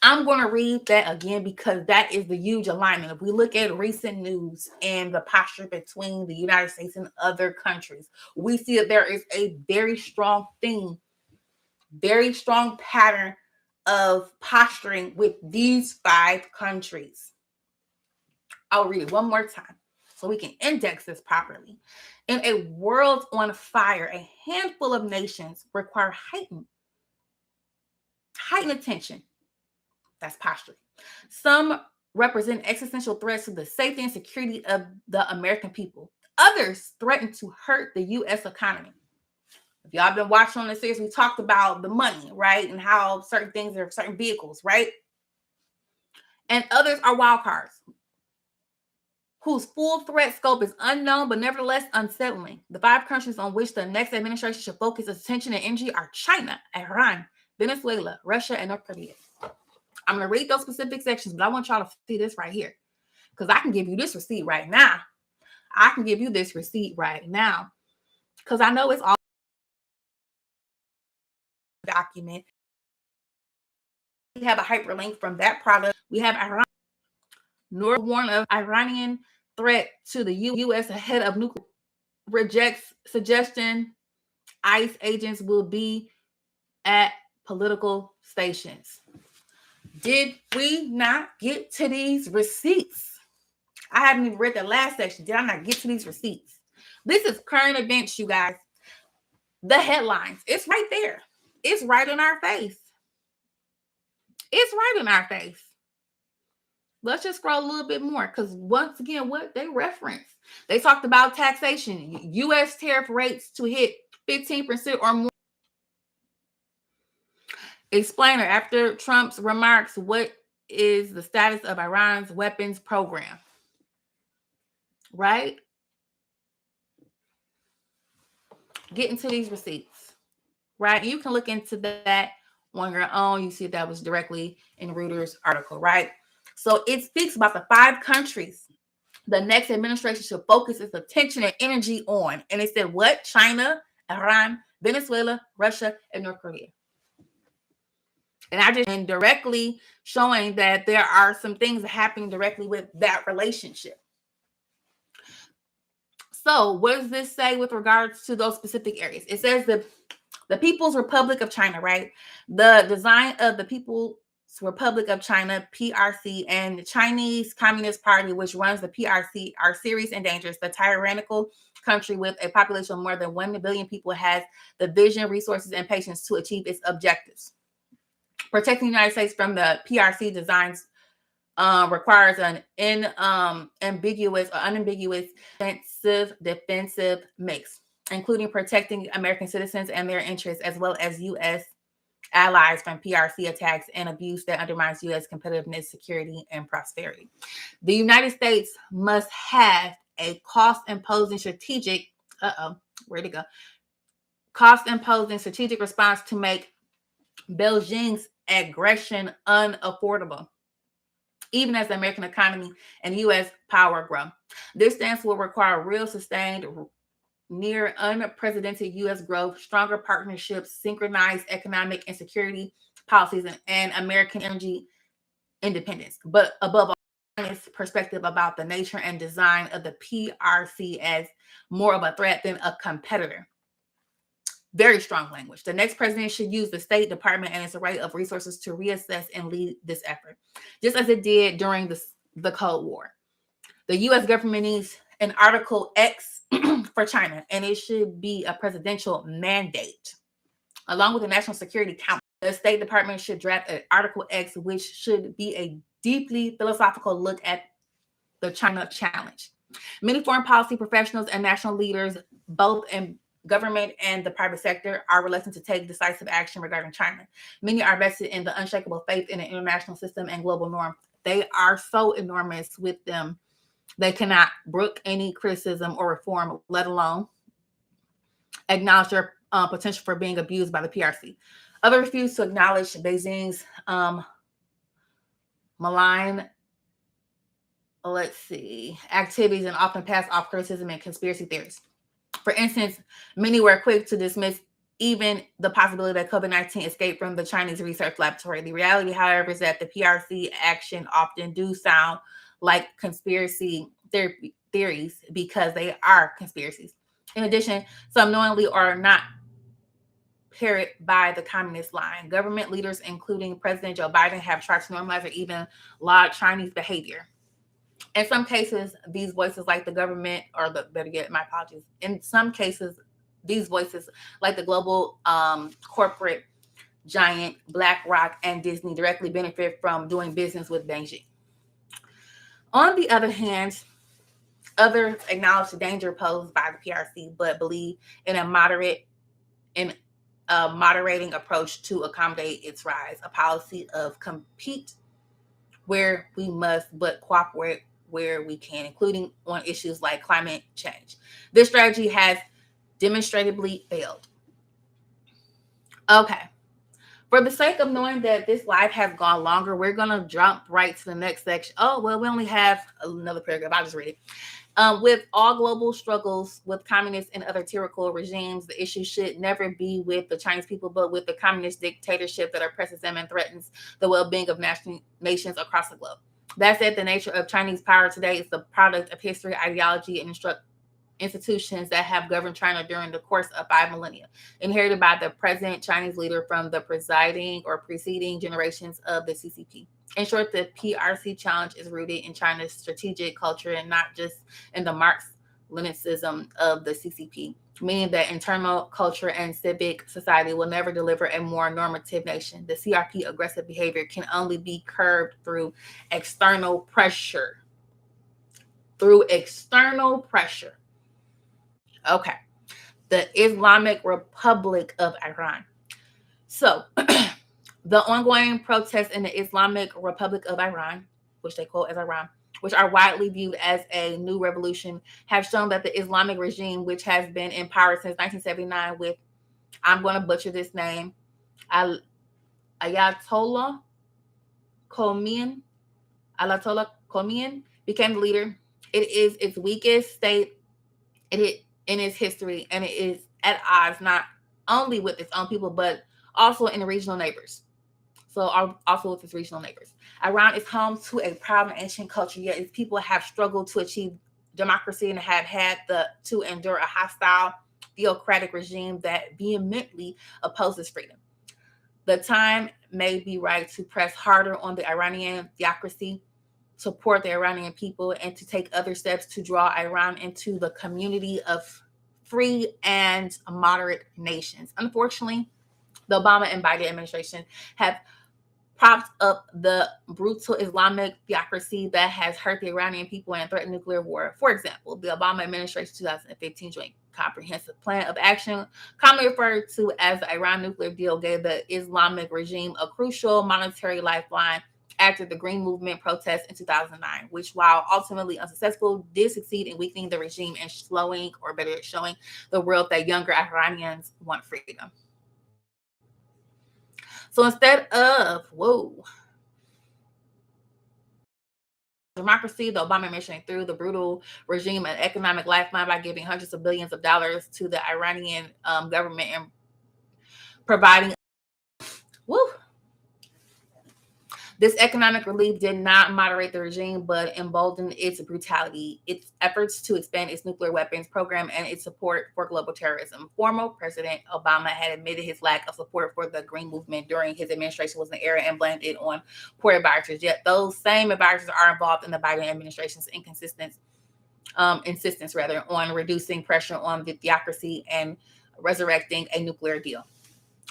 I'm going to read that again because that is the huge alignment. If we look at recent news and the posture between the United States and other countries, we see that there is a very strong theme, very strong pattern of posturing with these 5 countries. I'll read it one more time so we can index this properly. In a world on fire, a handful of nations require heightened attention. That's posturing. Some represent existential threats to the safety and security of the American people. Others threaten to hurt the U.S. economy. If y'all been watching on the series, we talked about the money, right? And how certain things are certain vehicles, right? And others are wild cards whose full threat scope is unknown but nevertheless unsettling. The 5 countries on which the next administration should focus its attention and energy are China, Iran, Venezuela, Russia, and North Korea. I'm going to read those specific sections, but I want y'all to see this right here because I can give you this receipt right now. I can give you this receipt right now because I know it's all document. We have a hyperlink from that product. We have Iran. Nor warn of Iranian threat to the U.S. ahead of nuclear. Rejects suggestion ICE agents will be at political stations. Did we not get to these receipts? I haven't even read the last section. Did I not get to these receipts? This is current events, you guys. The headlines. It's right there. It's right in our face. It's right in our face. Let's just scroll a little bit more because once again, what they reference. They talked about taxation. U.S. tariff rates to hit 15% or more. Explainer, after Trump's remarks, what is the status of Iran's weapons program? Right? Get into these receipts. Right? You can look into that on your own. You see that was directly in Reuters' article, right? So it speaks about the 5 countries the next administration should focus its attention and energy on. And it said what? China, Iran, Venezuela, Russia, and North Korea. And I just been directly showing that there are some things happening directly with that relationship. So what does this say with regards to those specific areas? It says the People's Republic of China, right? The design of the People's Republic of China, PRC, and the Chinese Communist Party, which runs the PRC, are serious and dangerous. The tyrannical country with a population of more than 1 billion people has the vision, resources, and patience to achieve its objectives. Protecting the United States from the PRC designs requires an ambiguous or unambiguous defensive mix, including protecting American citizens and their interests, as well as U.S. allies from PRC attacks and abuse that undermines U.S. competitiveness, security, and prosperity. The United States must have a cost-imposing strategic, where'd it go? Cost-imposing strategic response to make Beijing's aggression unaffordable, even as the American economy and U.S. power grow. This stance will require real, sustained, near unprecedented U.S. growth, stronger partnerships, synchronized economic and security policies, and American energy independence. But above all, honest perspective about the nature and design of the PRC as more of a threat than a competitor. Very strong language. The next president should use the State Department and its array of resources to reassess and lead this effort, just as it did during the Cold War. The U.S. government needs an Article X for China, and it should be a presidential mandate. Along with the National Security Council, the State Department should draft an Article X, which should be a deeply philosophical look at the China challenge. Many foreign policy professionals and national leaders, both in government and the private sector, are reluctant to take decisive action regarding China. Many are vested in the unshakable faith in the international system and global norm. They are so enormous with them, they cannot brook any criticism or reform, let alone acknowledge their potential for being abused by the PRC. Others refuse to acknowledge Beijing's malign activities and often pass off criticism and conspiracy theories. For instance, many were quick to dismiss even the possibility that COVID-19 escaped from the Chinese research laboratory. The reality, however, is that the PRC action often do sound like conspiracy theories because they are conspiracies. In addition, some knowingly are not parrot by the communist line. Government leaders, including President Joe Biden, have tried to normalize or even laud Chinese behavior. In some cases, these voices like the government, or the better yet, my apologies. In some cases, these voices like the global corporate giant BlackRock and Disney directly benefit from doing business with Beijing. On the other hand, others acknowledge the danger posed by the PRC, but believe in a moderating approach to accommodate its rise, a policy of compete where we must, but cooperate where we can, including on issues like climate change. This strategy has demonstrably failed. Okay. For the sake of knowing that this live has gone longer, we're going to jump right to the next section. Oh, well, we only have another paragraph. I'll just read it. With all global struggles with communist and other tyrannical regimes, the issue should never be with the Chinese people, but with the communist dictatorship that oppresses them and threatens the well-being of nations across the globe. That said, the nature of Chinese power today is the product of history, ideology, and institutions that have governed China during the course of 5 millennia, inherited by the present Chinese leader from the preceding generations of the CCP. In short, the PRC challenge is rooted in China's strategic culture and not just in the Marx-Leninism of the CCP, meaning that internal culture and civic society will never deliver a more normative nation. The CRP aggressive behavior can only be curbed through external pressure. Okay. The Islamic Republic of Iran. So, the ongoing protests in the Islamic Republic of Iran, which they quote as Iran, which are widely viewed as a new revolution, have shown that the Islamic regime, which has been in power since 1979 with, I'm going to butcher this name, Ayatollah Khomeini, became the leader. It is its weakest state in its history, and it is at odds not only with its own people, but also in the regional neighbors. So also with its regional neighbors. Iran is home to a proud and ancient culture, yet its people have struggled to achieve democracy and have had to endure a hostile theocratic regime that vehemently opposes freedom. The time may be right to press harder on the Iranian theocracy, support the Iranian people, and to take other steps to draw Iran into the community of free and moderate nations. Unfortunately, the Obama and Biden administration have propped up the brutal Islamic theocracy that has hurt the Iranian people and threatened nuclear war. For example, the Obama administration's 2015 Joint Comprehensive Plan of Action, commonly referred to as the Iran nuclear deal, gave the Islamic regime a crucial monetary lifeline after the Green Movement protests in 2009, which, while ultimately unsuccessful, did succeed in weakening the regime and slowing, or better yet, showing the world that younger Iranians want freedom. So instead of, democracy, the Obama administration threw the brutal regime an economic lifeline by giving hundreds of billions of dollars to the Iranian government and providing. This economic relief did not moderate the regime, but emboldened its brutality, its efforts to expand its nuclear weapons program, and its support for global terrorism. Former President Obama had admitted his lack of support for the Green Movement during his administration was an error and blamed it on poor advisors. Yet those same advisors are involved in the Biden administration's insistence on reducing pressure on the theocracy and resurrecting a nuclear deal.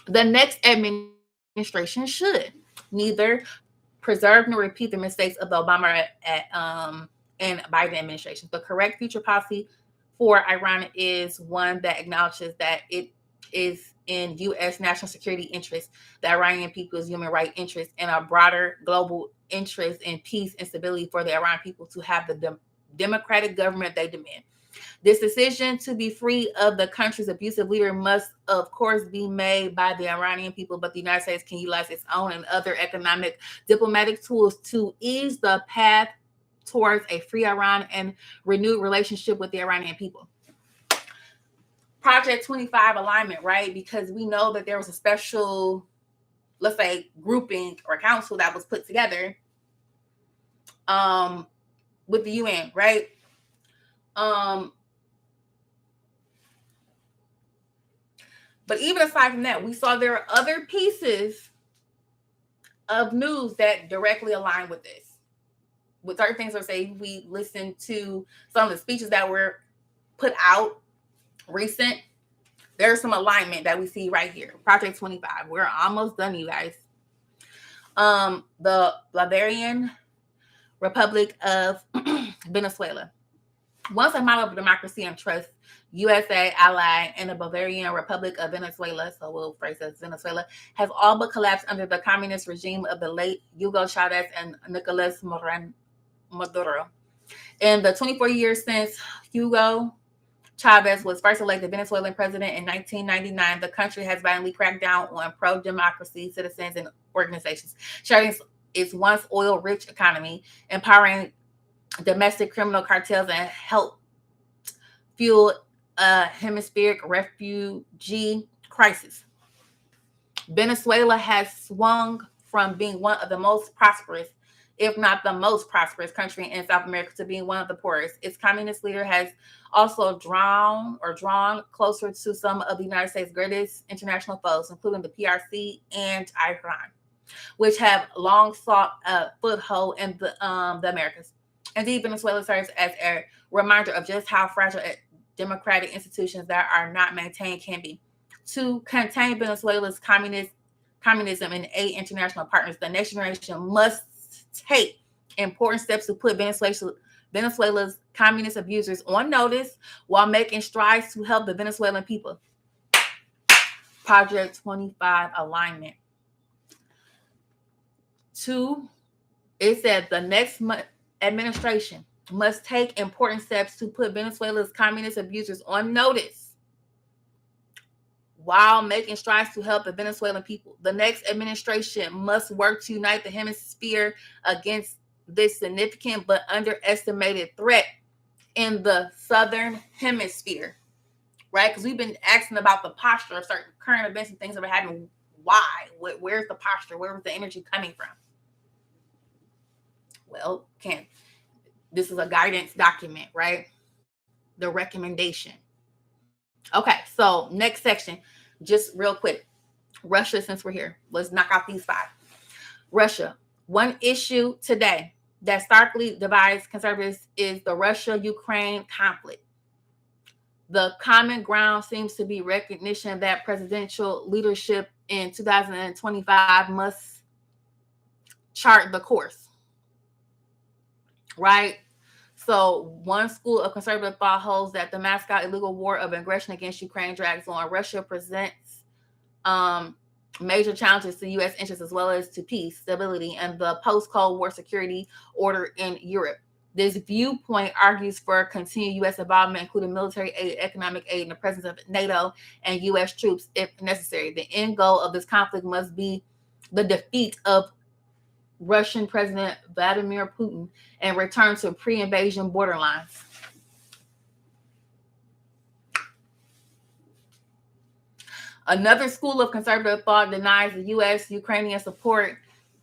The next administration should neither preserve nor repeat the mistakes of the Obama and Biden administrations. The correct future policy for Iran is one that acknowledges that it is in U.S. national security interests, the Iranian people's human rights interests, and a broader global interest in peace and stability for the Iranian people to have the democratic government they demand. This decision to be free of the country's abusive leader must, of course, be made by the Iranian people, but the United States can utilize its own and other economic, diplomatic tools to ease the path towards a free Iran and renewed relationship with the Iranian people. Project 25 alignment, right? Because we know that there was a special, let's say, grouping or council that was put together with the UN, right? But even aside from that, we saw there are other pieces of news that directly align with this. With certain things, or say we listened to some of the speeches that were put out recent, there's some alignment that we see right here. Project 25. We're almost done, you guys. The Bolivarian Republic of Venezuela. Once a model of democracy and trust, USA, ally, and the Bolivarian Republic of Venezuela, so we'll phrase it as Venezuela, has all but collapsed under the communist regime of the late Hugo Chavez and Nicolas Maduro. In the 24 years since Hugo Chavez was first elected Venezuelan president in 1999, the country has violently cracked down on pro-democracy citizens and organizations, sharing its once oil-rich economy, empowering domestic criminal cartels, and help fuel a hemispheric refugee crisis. Venezuela has swung from being one of the most prosperous, if not the most prosperous country in South America, to being one of the poorest. Its communist leader has also drawn closer to some of the United States' greatest international foes, including the PRC and Iran, which have long sought a foothold in the Americas. Indeed, Venezuela serves as a reminder of just how fragile democratic institutions that are not maintained can be. To contain Venezuela's communism and aid international partners, the next generation must take important steps to put Venezuela's communist abusers on notice while making strides to help the Venezuelan people. Project 25 alignment. 2, it said the next administration must take important steps to put Venezuela's communist abusers on notice while making strides to help the Venezuelan people. The next administration must work to unite the hemisphere against this significant but underestimated threat in the southern hemisphere, right? Because we've been asking about the posture of certain current events and things that are happening. Why? Where's the posture? Where was the energy coming from? Well, this is a guidance document, right? The recommendation. Okay, so next section, just real quick. Russia, since we're here, let's knock out these 5. Russia. One issue today that starkly divides conservatives is the Russia-Ukraine conflict. The common ground seems to be recognition that presidential leadership in 2025 must chart the course, right? So one school of conservative thought holds that the mascot illegal war of aggression against Ukraine drags on. Russia presents major challenges to U.S. interests as well as to peace, stability, and the post-Cold War security order in Europe. This viewpoint argues for continued U.S. involvement, including military aid, economic aid, and the presence of NATO and U.S. troops if necessary. The end goal of this conflict must be the defeat of Russian President Vladimir Putin and return to pre-invasion borderlines. Another school of conservative thought denies the U.S. Ukrainian support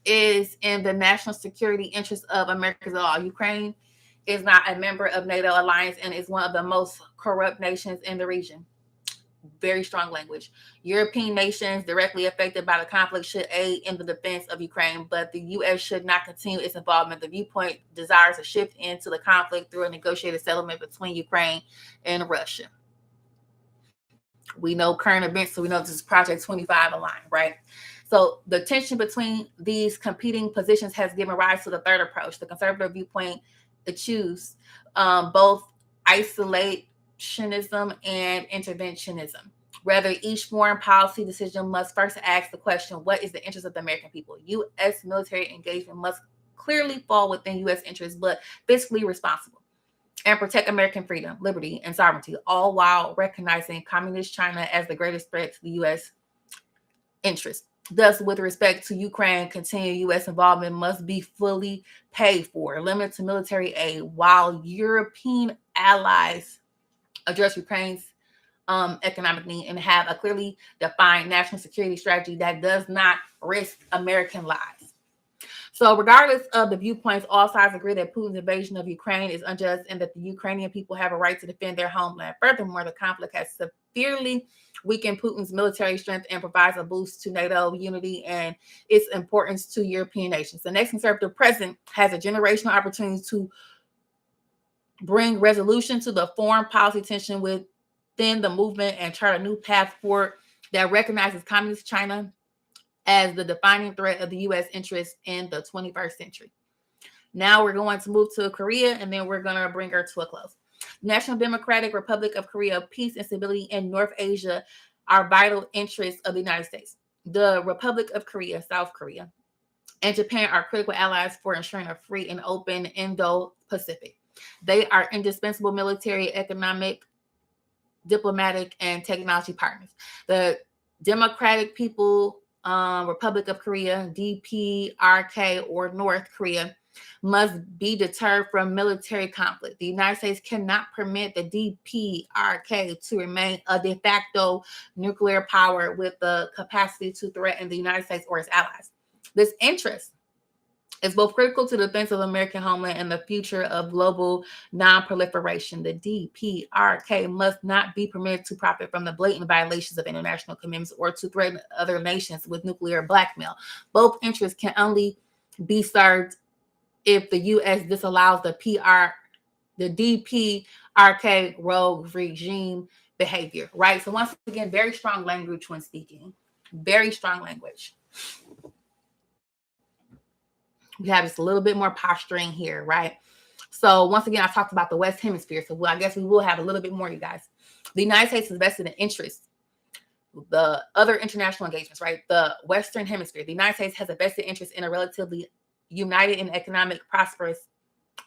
is in the national security interest of Americans at all. Ukraine is not a member of NATO alliance and is one of the most corrupt nations in the region. Very strong language. European nations directly affected by the conflict should aid in the defense of Ukraine, but the U.S. should not continue its involvement. The viewpoint desires a shift into the conflict through a negotiated settlement between Ukraine and Russia. We know current events, so we know this is Project 25 aligned, right? So the tension between these competing positions has given rise to the third approach. The conservative viewpoint eschews both isolationism and interventionism. Rather, each foreign policy decision must first ask the question, what is the interest of the American people? U.S. military engagement must clearly fall within U.S. interests, but fiscally responsible, and protect American freedom, liberty, and sovereignty, all while recognizing communist China as the greatest threat to the U.S. interest. Thus, with respect to Ukraine, continued U.S. involvement must be fully paid for, limited to military aid, while European allies address Ukraine's economic need and have a clearly defined national security strategy that does not risk American lives. So regardless of the viewpoints, all sides agree that Putin's invasion of Ukraine is unjust and that the Ukrainian people have a right to defend their homeland. Furthermore, the conflict has severely weakened Putin's military strength and provides a boost to NATO unity and its importance to European nations. The next conservative president has a generational opportunity to bring resolution to the foreign policy tension within the movement and chart a new path forward that recognizes communist China as the defining threat of the U.S. interest in the 21st century. Now we're going to move to Korea, and then we're going to bring her to a close. National Democratic Republic of Korea, peace and stability in North Asia are vital interests of the United States. The Republic of Korea, South Korea, and Japan are critical allies for ensuring a free and open Indo-Pacific. They are indispensable military, economic, diplomatic, and technology partners. The Democratic Republic of Korea, DPRK, or North Korea, must be deterred from military conflict. The United States cannot permit the DPRK to remain a de facto nuclear power with the capacity to threaten the United States or its allies. This interest is both critical to the defense of American homeland and the future of global non-proliferation. The DPRK must not be permitted to profit from the blatant violations of international commitments or to threaten other nations with nuclear blackmail. Both interests can only be served if the U.S. disallows the DPRK rogue regime behavior, right? So once again, very strong language when speaking. Very strong language. We have just a little bit more posturing here, right? So once again, I talked about the West Hemisphere. So I guess we will have a little bit more, you guys. The United States is vested in interest. The other international engagements, right? The Western Hemisphere. The United States has a vested interest in a relatively united and economic, prosperous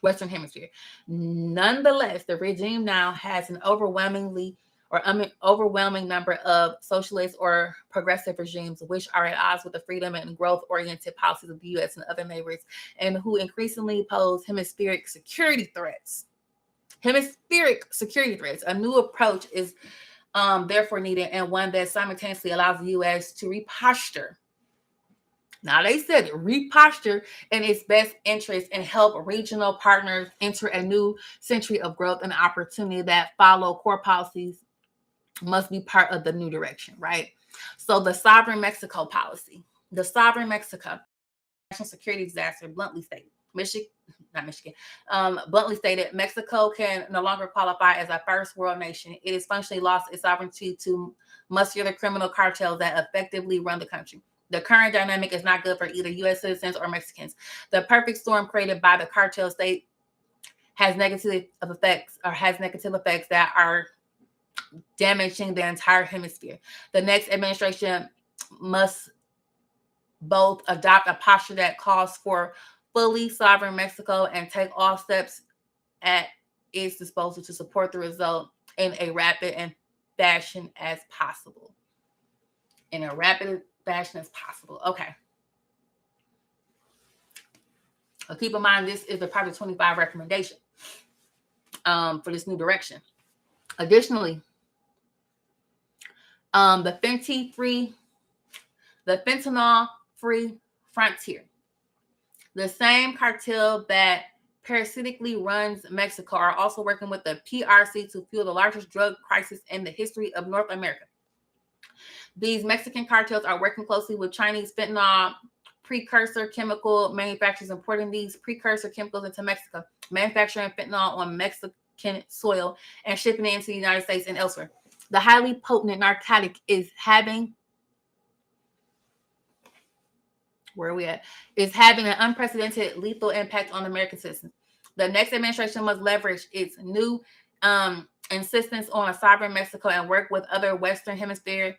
Western Hemisphere. Nonetheless, the regime now has an overwhelming number of socialist or progressive regimes which are at odds with the freedom and growth-oriented policies of the U.S. and other neighbors, and who increasingly pose hemispheric security threats. Hemispheric security threats. A new approach is therefore needed, and one that simultaneously allows the U.S. to reposture. Now, they said reposture in its best interest and help regional partners enter a new century of growth and opportunity that follow core policies must be part of the new direction, right? So the sovereign Mexico policy, the sovereign Mexico national security disaster, bluntly stated, bluntly stated, Mexico can no longer qualify as a first world nation. It has functionally lost its sovereignty to muscular criminal cartels that effectively run the country. The current dynamic is not good for either U.S. citizens or Mexicans. The perfect storm created by the cartel state has negative effects that are damaging the entire hemisphere. The next administration must both adopt a posture that calls for fully sovereign Mexico and take all steps at its disposal to support the result in a rapid and fashion as possible. In a rapid fashion as possible. Okay. So keep in mind, this is the Project 25 recommendation for this new direction. Additionally, the fentanyl-free frontier. The same cartel that parasitically runs Mexico are also working with the PRC to fuel the largest drug crisis in the history of North America. These Mexican cartels are working closely with Chinese fentanyl precursor chemical manufacturers, importing these precursor chemicals into Mexico, manufacturing fentanyl on Mexican soil, and shipping it into the United States and elsewhere. The highly potent narcotic is having an unprecedented lethal impact on American citizens. The next administration must leverage its new insistence on a sovereign Mexico and work with other Western Hemisphere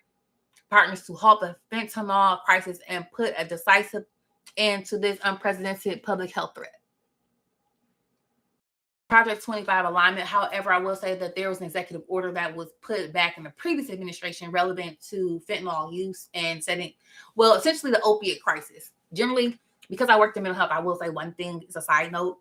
partners to halt the fentanyl crisis and put a decisive end to this unprecedented public health threat. Project 25 alignment. However, I will say that there was an executive order that was put back in the previous administration relevant to fentanyl use and essentially the opiate crisis. Generally, because I worked in mental health, I will say one thing is a side note.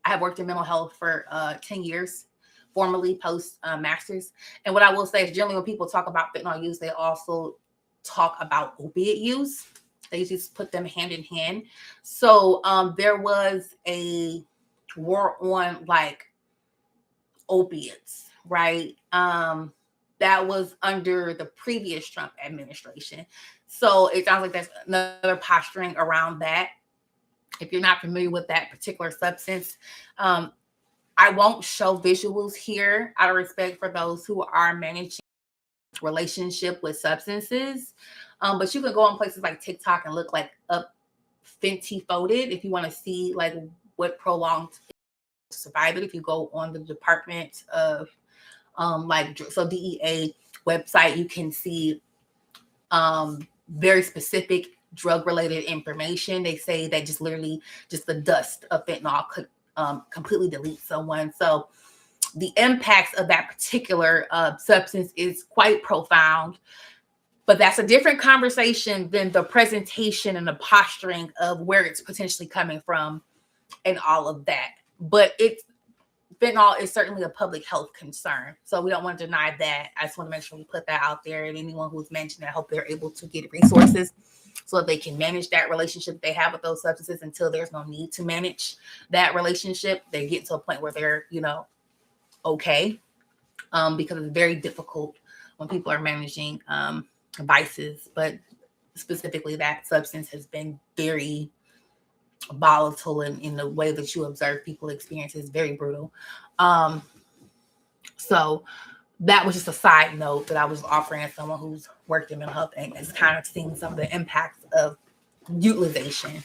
I have worked in mental health for 10 years, formerly post master's. And what I will say is generally when people talk about fentanyl use, they also talk about opiate use. They just put them hand in hand. So there was a war on like opiates, right? That was under the previous Trump administration. So it sounds like there's another posturing around that. If you're not familiar with that particular substance, I won't show visuals here out of respect for those who are managing relationship with substances. But you can go on places like TikTok and look like up Fenty Folded if you want to see like what prolonged to survive it. If you go on the Department of DEA website, you can see very specific drug related information. They say that just the dust of fentanyl could completely delete someone. So the impacts of that particular substance is quite profound. But that's a different conversation than the presentation and the posturing of where it's potentially coming from and all of that. But fentanyl is certainly a public health concern. So we don't want to deny that. I just want to make sure we put that out there. And anyone who's mentioned that, I hope they're able to get resources so that they can manage that relationship they have with those substances until there's no need to manage that relationship. They get to a point where they're, okay. Because it's very difficult when people are managing vices, but specifically that substance has been very volatile in the way that you observe people experience is very brutal. So that was just a side note that I was offering as someone who's worked in mental health and has kind of seen some of the impacts of utilization.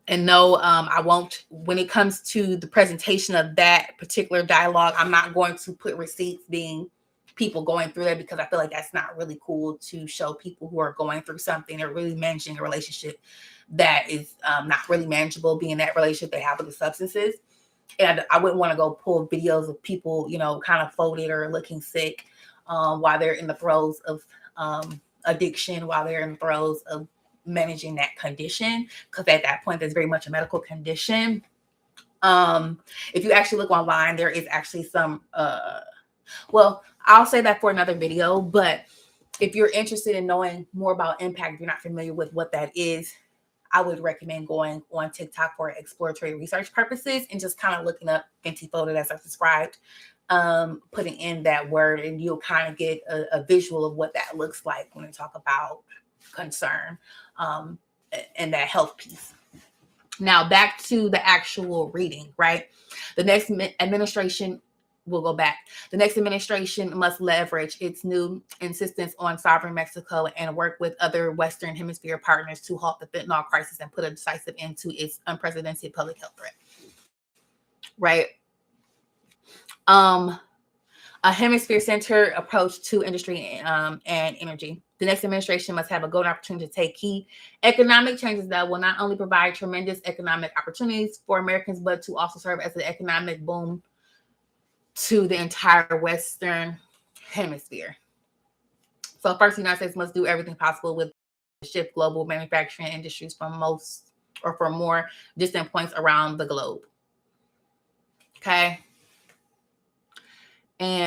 And no, I won't, when it comes to the presentation of that particular dialogue, I'm not going to put receipts being people going through that, because I feel like that's not really cool to show people who are going through something or really managing a relationship that is not really manageable, being that relationship they have with the substances. And I wouldn't want to go pull videos of people, kind of folded or looking sick while they're in the throes of addiction, while they're in the throes of managing that condition, because at that point, there's very much a medical condition. If you actually look online, there is actually some, I'll say that for another video, but if you're interested in knowing more about impact, if you're not familiar with what that is, I would recommend going on TikTok for exploratory research purposes and just kind of looking up Fenty Folded as I described, putting in that word, and you'll kind of get a visual of what that looks like when we talk about concern and that health piece. Now back to the actual reading, right? The next administration we'll go back. The next administration must leverage its new insistence on sovereign Mexico and work with other Western Hemisphere partners to halt the fentanyl crisis and put a decisive end to its unprecedented public health threat. Right? A hemisphere-centered approach to industry and energy. The next administration must have a golden opportunity to take key economic changes that will not only provide tremendous economic opportunities for Americans, but to also serve as an economic boom to the entire Western Hemisphere. So first, the United States must do everything possible with shift global manufacturing industries from more distant points around the globe. Okay. And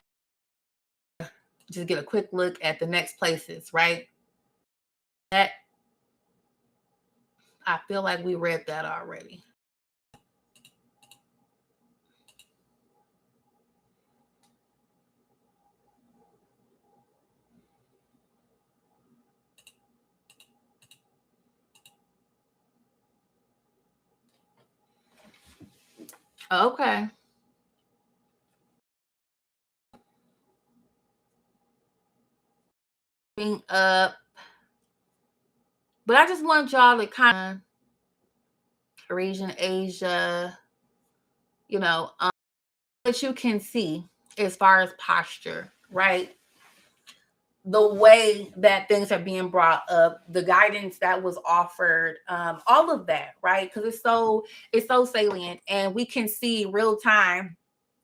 just get a quick look at the next places, right? That I feel like we read that already. Okay. Up. But I just want y'all to kind of region Asia, that you can see as far as posture, right? The way that things are being brought up, the guidance that was offered, all of that, right? Because it's so salient, and we can see real time.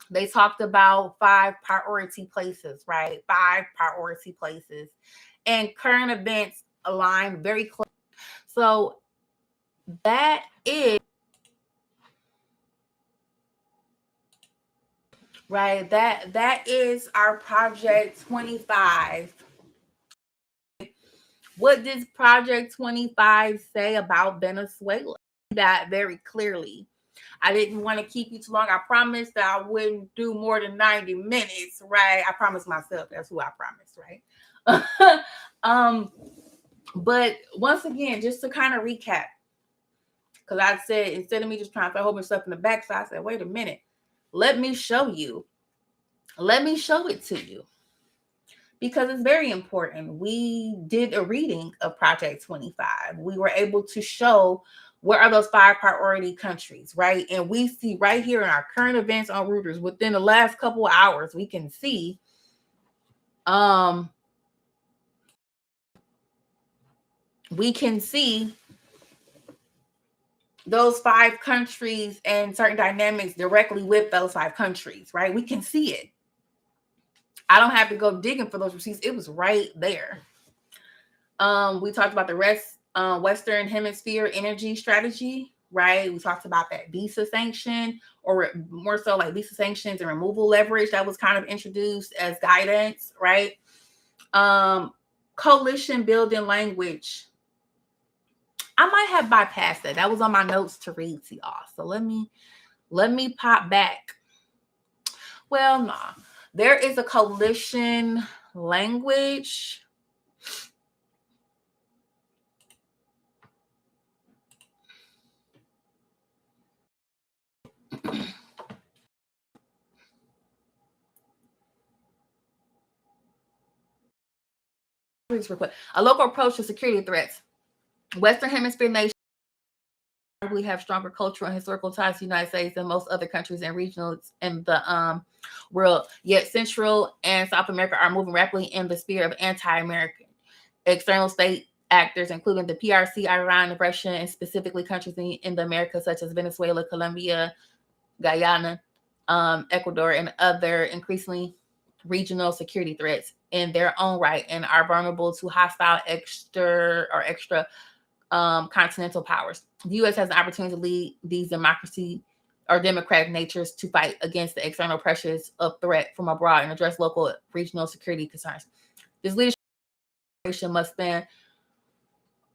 They talked about 5 priority places, right? 5 priority places, and current events align very close. So that is right. That is our Project 25. What does Project 25 say about Venezuela? That very clearly. I didn't want to keep you too long. I promised that I wouldn't do more than 90 minutes, right? I promised myself. That's who I promised, right? But once again, just to kind of recap, because I said instead of me just trying to throw a whole bunch of stuff in the back, so I said, wait a minute, let me show you. Let me show it to you. Because it's very important. We did a reading of Project 25. We were able to show where are those 5 priority countries, right? And we see right here in our current events on Reuters within the last couple of hours, we can see those 5 countries and certain dynamics directly with those 5 countries, right? We can see it. I don't have to go digging for those receipts. It was right there. We talked about the Western Hemisphere energy strategy, right? We talked about that visa sanction, or more so like visa sanctions and removal leverage that was kind of introduced as guidance, right? Coalition building language. I might have bypassed that. That was on my notes to read to y'all. So let me pop back. Well, nah. There is a coalition language. A local approach to security threats. Western Hemisphere nations probably have stronger cultural and historical ties to the United States than most other countries and regions in the world. Yet Central and South America are moving rapidly in the sphere of anti-American external state actors, including the PRC, Iran, Russia, and specifically countries in the Americas such as Venezuela, Colombia, Guyana, Ecuador, and other increasingly regional security threats in their own right, and are vulnerable to hostile extra continental powers. The U.S. has an opportunity to lead these democratic natures to fight against the external pressures of threat from abroad and address local regional security concerns. This leadership must span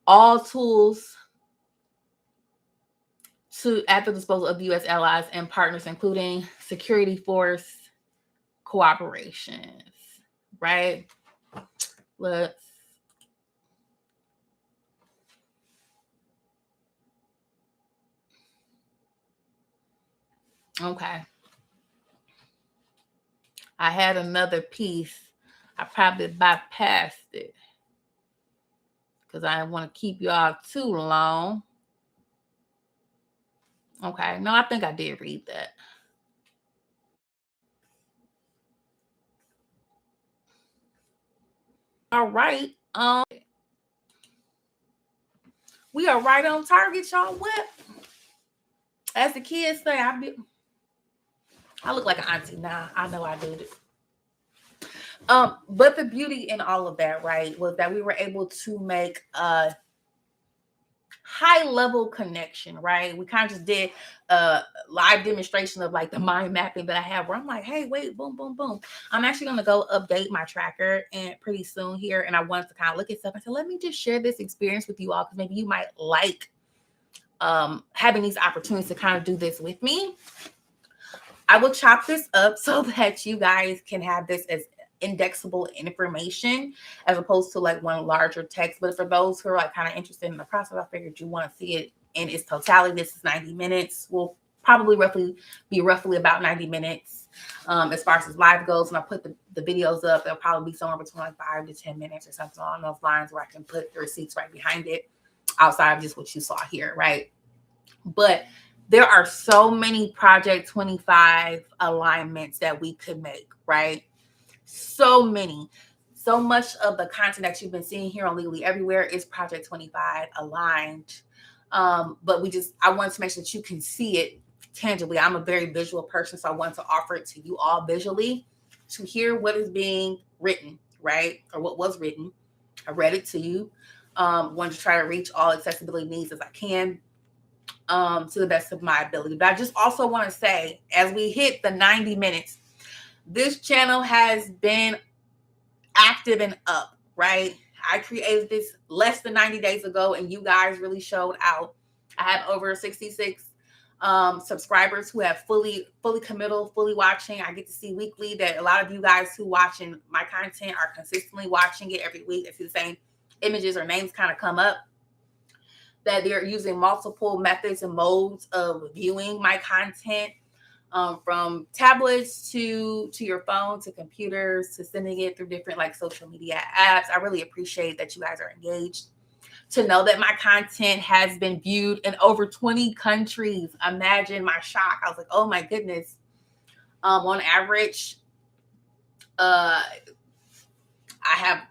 all tools at the disposal of the U.S. allies and partners, including security force cooperations, right? Okay. I had another piece. I probably bypassed it because I didn't want to keep y'all too long. Okay, no, I think I did read that. All right. We are right on target, y'all. What? As the kids say, I look like an auntie now. I know I did it. But the beauty in all of that, right, was that we were able to make a high level connection, right? We kind of just did a live demonstration of like the mind mapping that I have where I'm like, hey, wait, boom, boom, boom. I'm actually going to go update my tracker and pretty soon here. And I wanted to kind of look at stuff. I said, let me just share this experience with you all because maybe you might like having these opportunities to kind of do this with me. I will chop this up so that you guys can have this as indexable information as opposed to like one larger text. But for those who are like kind of interested in the process, I figured you want to see it in its totality. This is 90 minutes. We'll probably be roughly about 90 minutes as far as live goes. When I put the videos up, they'll probably be somewhere between like 5 to 10 minutes or something along those lines where I can put the receipts right behind it outside of just what you saw here, right? But there are so many Project 25 alignments that we could make, right? So many. So much of the content that you've been seeing here on Legally Everywhere is Project 25 aligned. But I wanted to make sure that you can see it tangibly. I'm a very visual person, so I want to offer it to you all visually to hear what is being written, right? Or what was written. I read it to you. Wanted to try to reach all accessibility needs as I can. To the best of my ability. But I just also want to say, as we hit the 90 minutes, this channel has been active and up, right? I created this less than 90 days ago, and you guys really showed out. I have over 66 subscribers who have fully committal, fully watching. I get to see weekly that a lot of you guys who watching my content are consistently watching it every week. I see the same images or names kind of come up, that they're using multiple methods and modes of viewing my content, from tablets to your phone to computers to sending it through different like social media apps. I really appreciate that you guys are engaged. To know that my content has been viewed in over 20 countries. Imagine my shock. I was like, oh my goodness. On average, I have,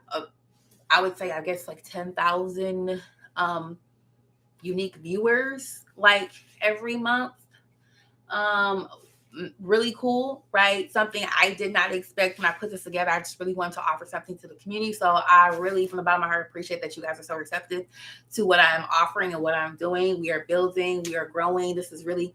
I would say, I guess like 10,000 unique viewers like every month. Really cool, right? Something I did not expect when I put this together. I just really wanted to offer something to the community. So I really, from the bottom of my heart, appreciate that you guys are so receptive to what I'm offering and what I'm doing. We are building, we are growing. This is really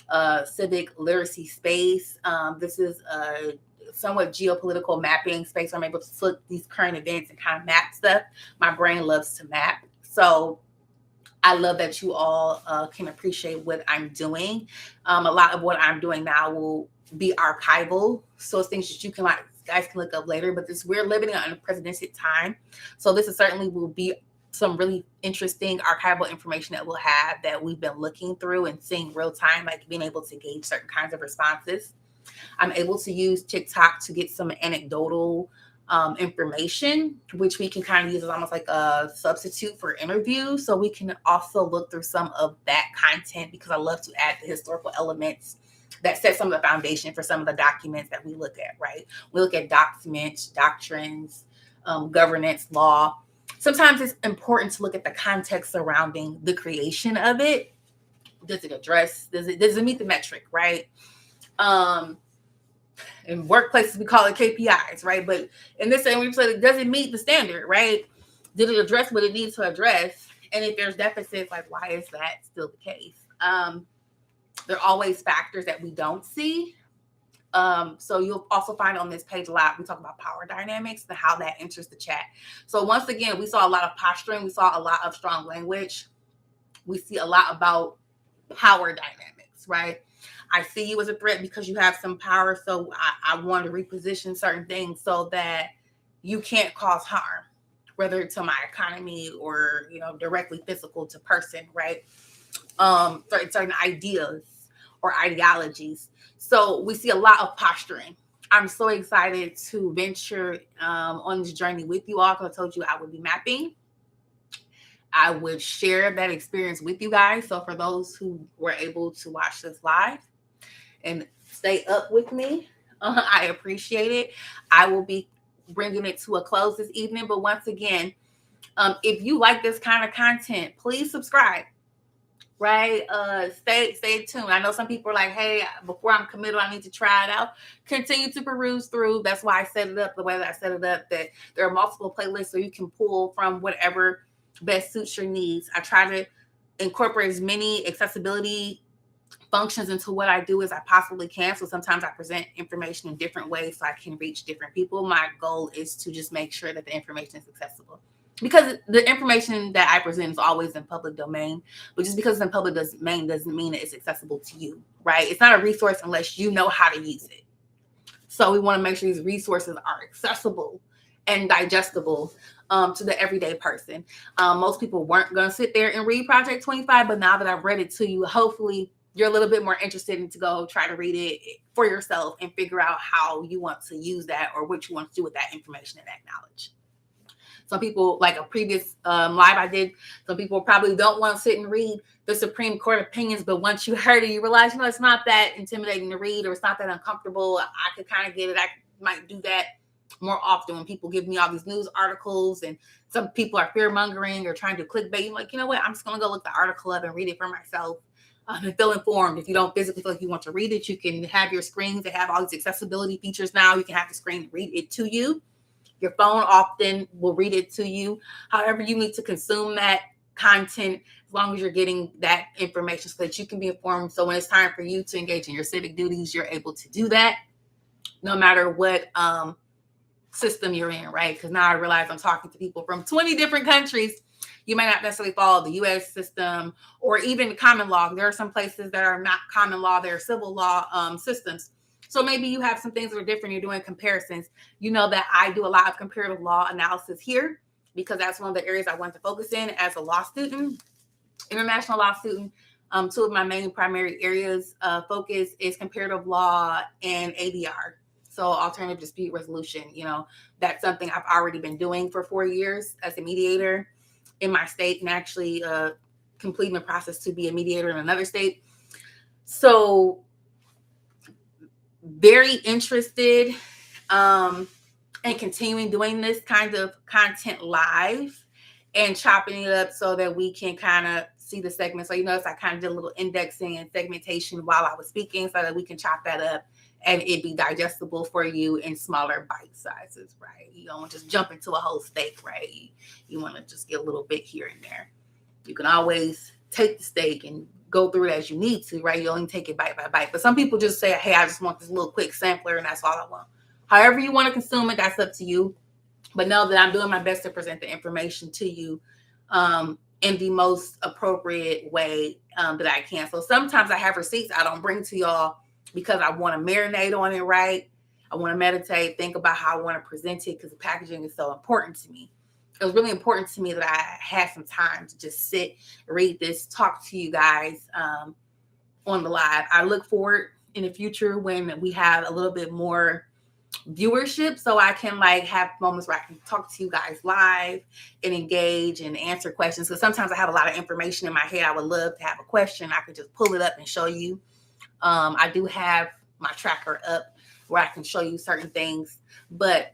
a civic literacy space. This is a somewhat geopolitical mapping space where I'm able to look these current events and kind of map stuff. My brain loves to map. So I love that you all can appreciate what I'm doing. A lot of what I'm doing now will be archival, so it's things that you guys can look up later. But we're living in an unprecedented time, so this is certainly will be some really interesting archival information that we'll have that we've been looking through and seeing real time, like being able to gauge certain kinds of responses. I'm able to use TikTok to get some anecdotal information, which we can kind of use as almost like a substitute for interviews. So we can also look through some of that content because I love to add the historical elements that set some of the foundation for some of the documents that we look at, right? We look at documents, doctrines, governance, law. Sometimes it's important to look at the context surrounding the creation of it. Does it meet the metric, right? In workplaces, we call it KPIs, right? But in this same, we say it doesn't meet the standard, right? Did it address what it needs to address? And if there's deficits, like why is that still the case? There are always factors that we don't see. So you'll also find on this page a lot, we talk about power dynamics and how that enters the chat. So once again, we saw a lot of posturing. We saw a lot of strong language. We see a lot about power dynamics, right? I see you as a threat because you have some power. So I want to reposition certain things so that you can't cause harm, whether to my economy or, directly physical to person, right? Certain ideas or ideologies. So we see a lot of posturing. I'm so excited to venture on this journey with you all, because I told you I would be mapping. I would share that experience with you guys. So for those who were able to watch this live and stay up with me, I appreciate it. I will be bringing it to a close this evening. But once again, if you like this kind of content, please subscribe. Right? Stay tuned. I know some people are like, hey, before I'm committed, I need to try it out. Continue to peruse through. That's why I set it up the way that I set it up, that there are multiple playlists so you can pull from whatever best suits your needs. I try to incorporate as many accessibility functions into what I do as I possibly can. So sometimes I present information in different ways so I can reach different people. My goal is to just make sure that the information is accessible, because the information that I present is always in public domain. But just because it's in public domain doesn't mean that it's accessible to you, right? It's not a resource unless you know how to use it. So we want to make sure these resources are accessible and digestible to the everyday person. Most people weren't going to sit there and read Project 25, but now that I've read it to you, hopefully you're a little bit more interested in to go try to read it for yourself and figure out how you want to use that or what you want to do with that information and that knowledge. Some people, like a previous live I did, some people probably don't want to sit and read the Supreme Court opinions, but once you heard it, you realize, it's not that intimidating to read, or it's not that uncomfortable. I could kind of get it. I might do that more often when people give me all these news articles, and some people are fear mongering or trying to clickbait. You're like, you know what? I'm just going to go look the article up and read it for myself. And feel informed. If you don't physically feel like you want to read it, you can have your screens. They have all these accessibility features now. You can have the screen read it to you. Your phone often will read it to you. However you need to consume that content, as long as you're getting that information so that you can be informed. So when it's time for you to engage in your civic duties, you're able to do that no matter what system you're in, right? Because now I realize I'm talking to people from 20 different countries. You might not necessarily follow the U.S. system or even common law. There are some places that are not common law. They're civil law systems. So maybe you have some things that are different. You're doing comparisons. You know that I do a lot of comparative law analysis here because that's one of the areas I want to focus in as a law student, international law student. Two of my main primary areas of focus is comparative law and ADR. So alternative dispute resolution. That's something I've already been doing for 4 years as a mediator in my state, and actually completing the process to be a mediator in another state. So very interested in continuing doing this kind of content live and chopping it up so that we can kind of see the segments. So you notice I kind of did a little indexing and segmentation while I was speaking so that we can chop that up and it be digestible for you in smaller bite sizes, right? You don't just jump into a whole steak, right? You want to just get a little bit here and there. You can always take the steak and go through it as you need to, right? You only take it bite by bite. But some people just say, hey, I just want this little quick sampler and that's all I want. However you want to consume it, that's up to you. But know that I'm doing my best to present the information to you in the most appropriate way that I can. So sometimes I have receipts I don't bring to y'all because I want to marinate on it, right? I want to meditate, think about how I want to present it because the packaging is so important to me. It was really important to me that I had some time to just sit, read this, talk to you guys on the live. I look forward in the future when we have a little bit more viewership so I can have moments where I can talk to you guys live and engage and answer questions, because sometimes I have a lot of information in my head. I would love to have a question. I could just pull it up and show you. I do have my tracker up where I can show you certain things, but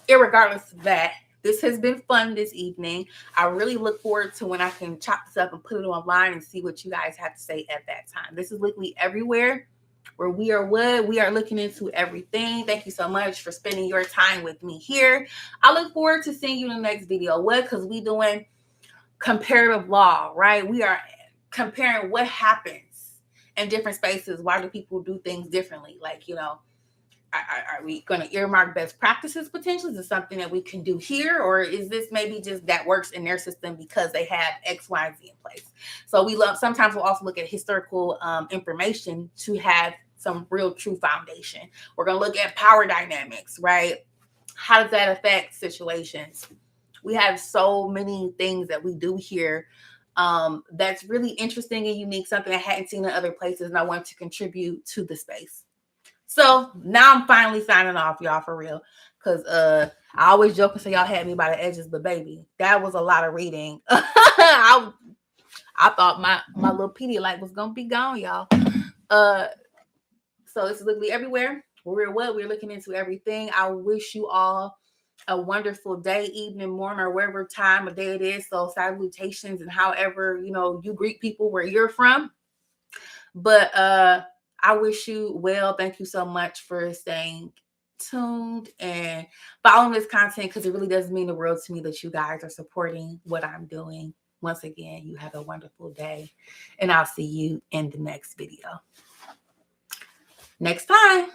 irregardless of that, this has been fun this evening. I really look forward to when I can chop this up and put it online and see what you guys have to say at that time. This is Literally Everywhere, where we are looking into everything. Thank you so much for spending your time with me here. I look forward to seeing you in the next video. Because we doing comparative law, right? We are comparing what happens in different spaces. Why do people do things differently? Are we going to earmark best practices potentially? Is this something that we can do here? Or is this maybe just that works in their system because they have X, Y, and Z in place? So sometimes we'll also look at historical information to have some real true foundation. We're going to look at power dynamics, right? How does that affect situations? We have so many things that we do here that's really interesting and unique, something I hadn't seen in other places, and I want to contribute to the space. So now I'm finally signing off, y'all, for real. Because I always joke and say y'all had me by the edges, but baby, that was a lot of reading. I thought my little Pedialyte was gonna be gone, y'all. So it's literally everywhere. We're looking into everything. I wish you all a wonderful day, evening, morning, or whatever time of day it is. So salutations and however you greet people where you're from. But I wish you well. Thank you so much for staying tuned and following this content, because it really does mean the world to me that you guys are supporting what I'm doing. Once again, you have a wonderful day, and I'll see you in the next video. Next time.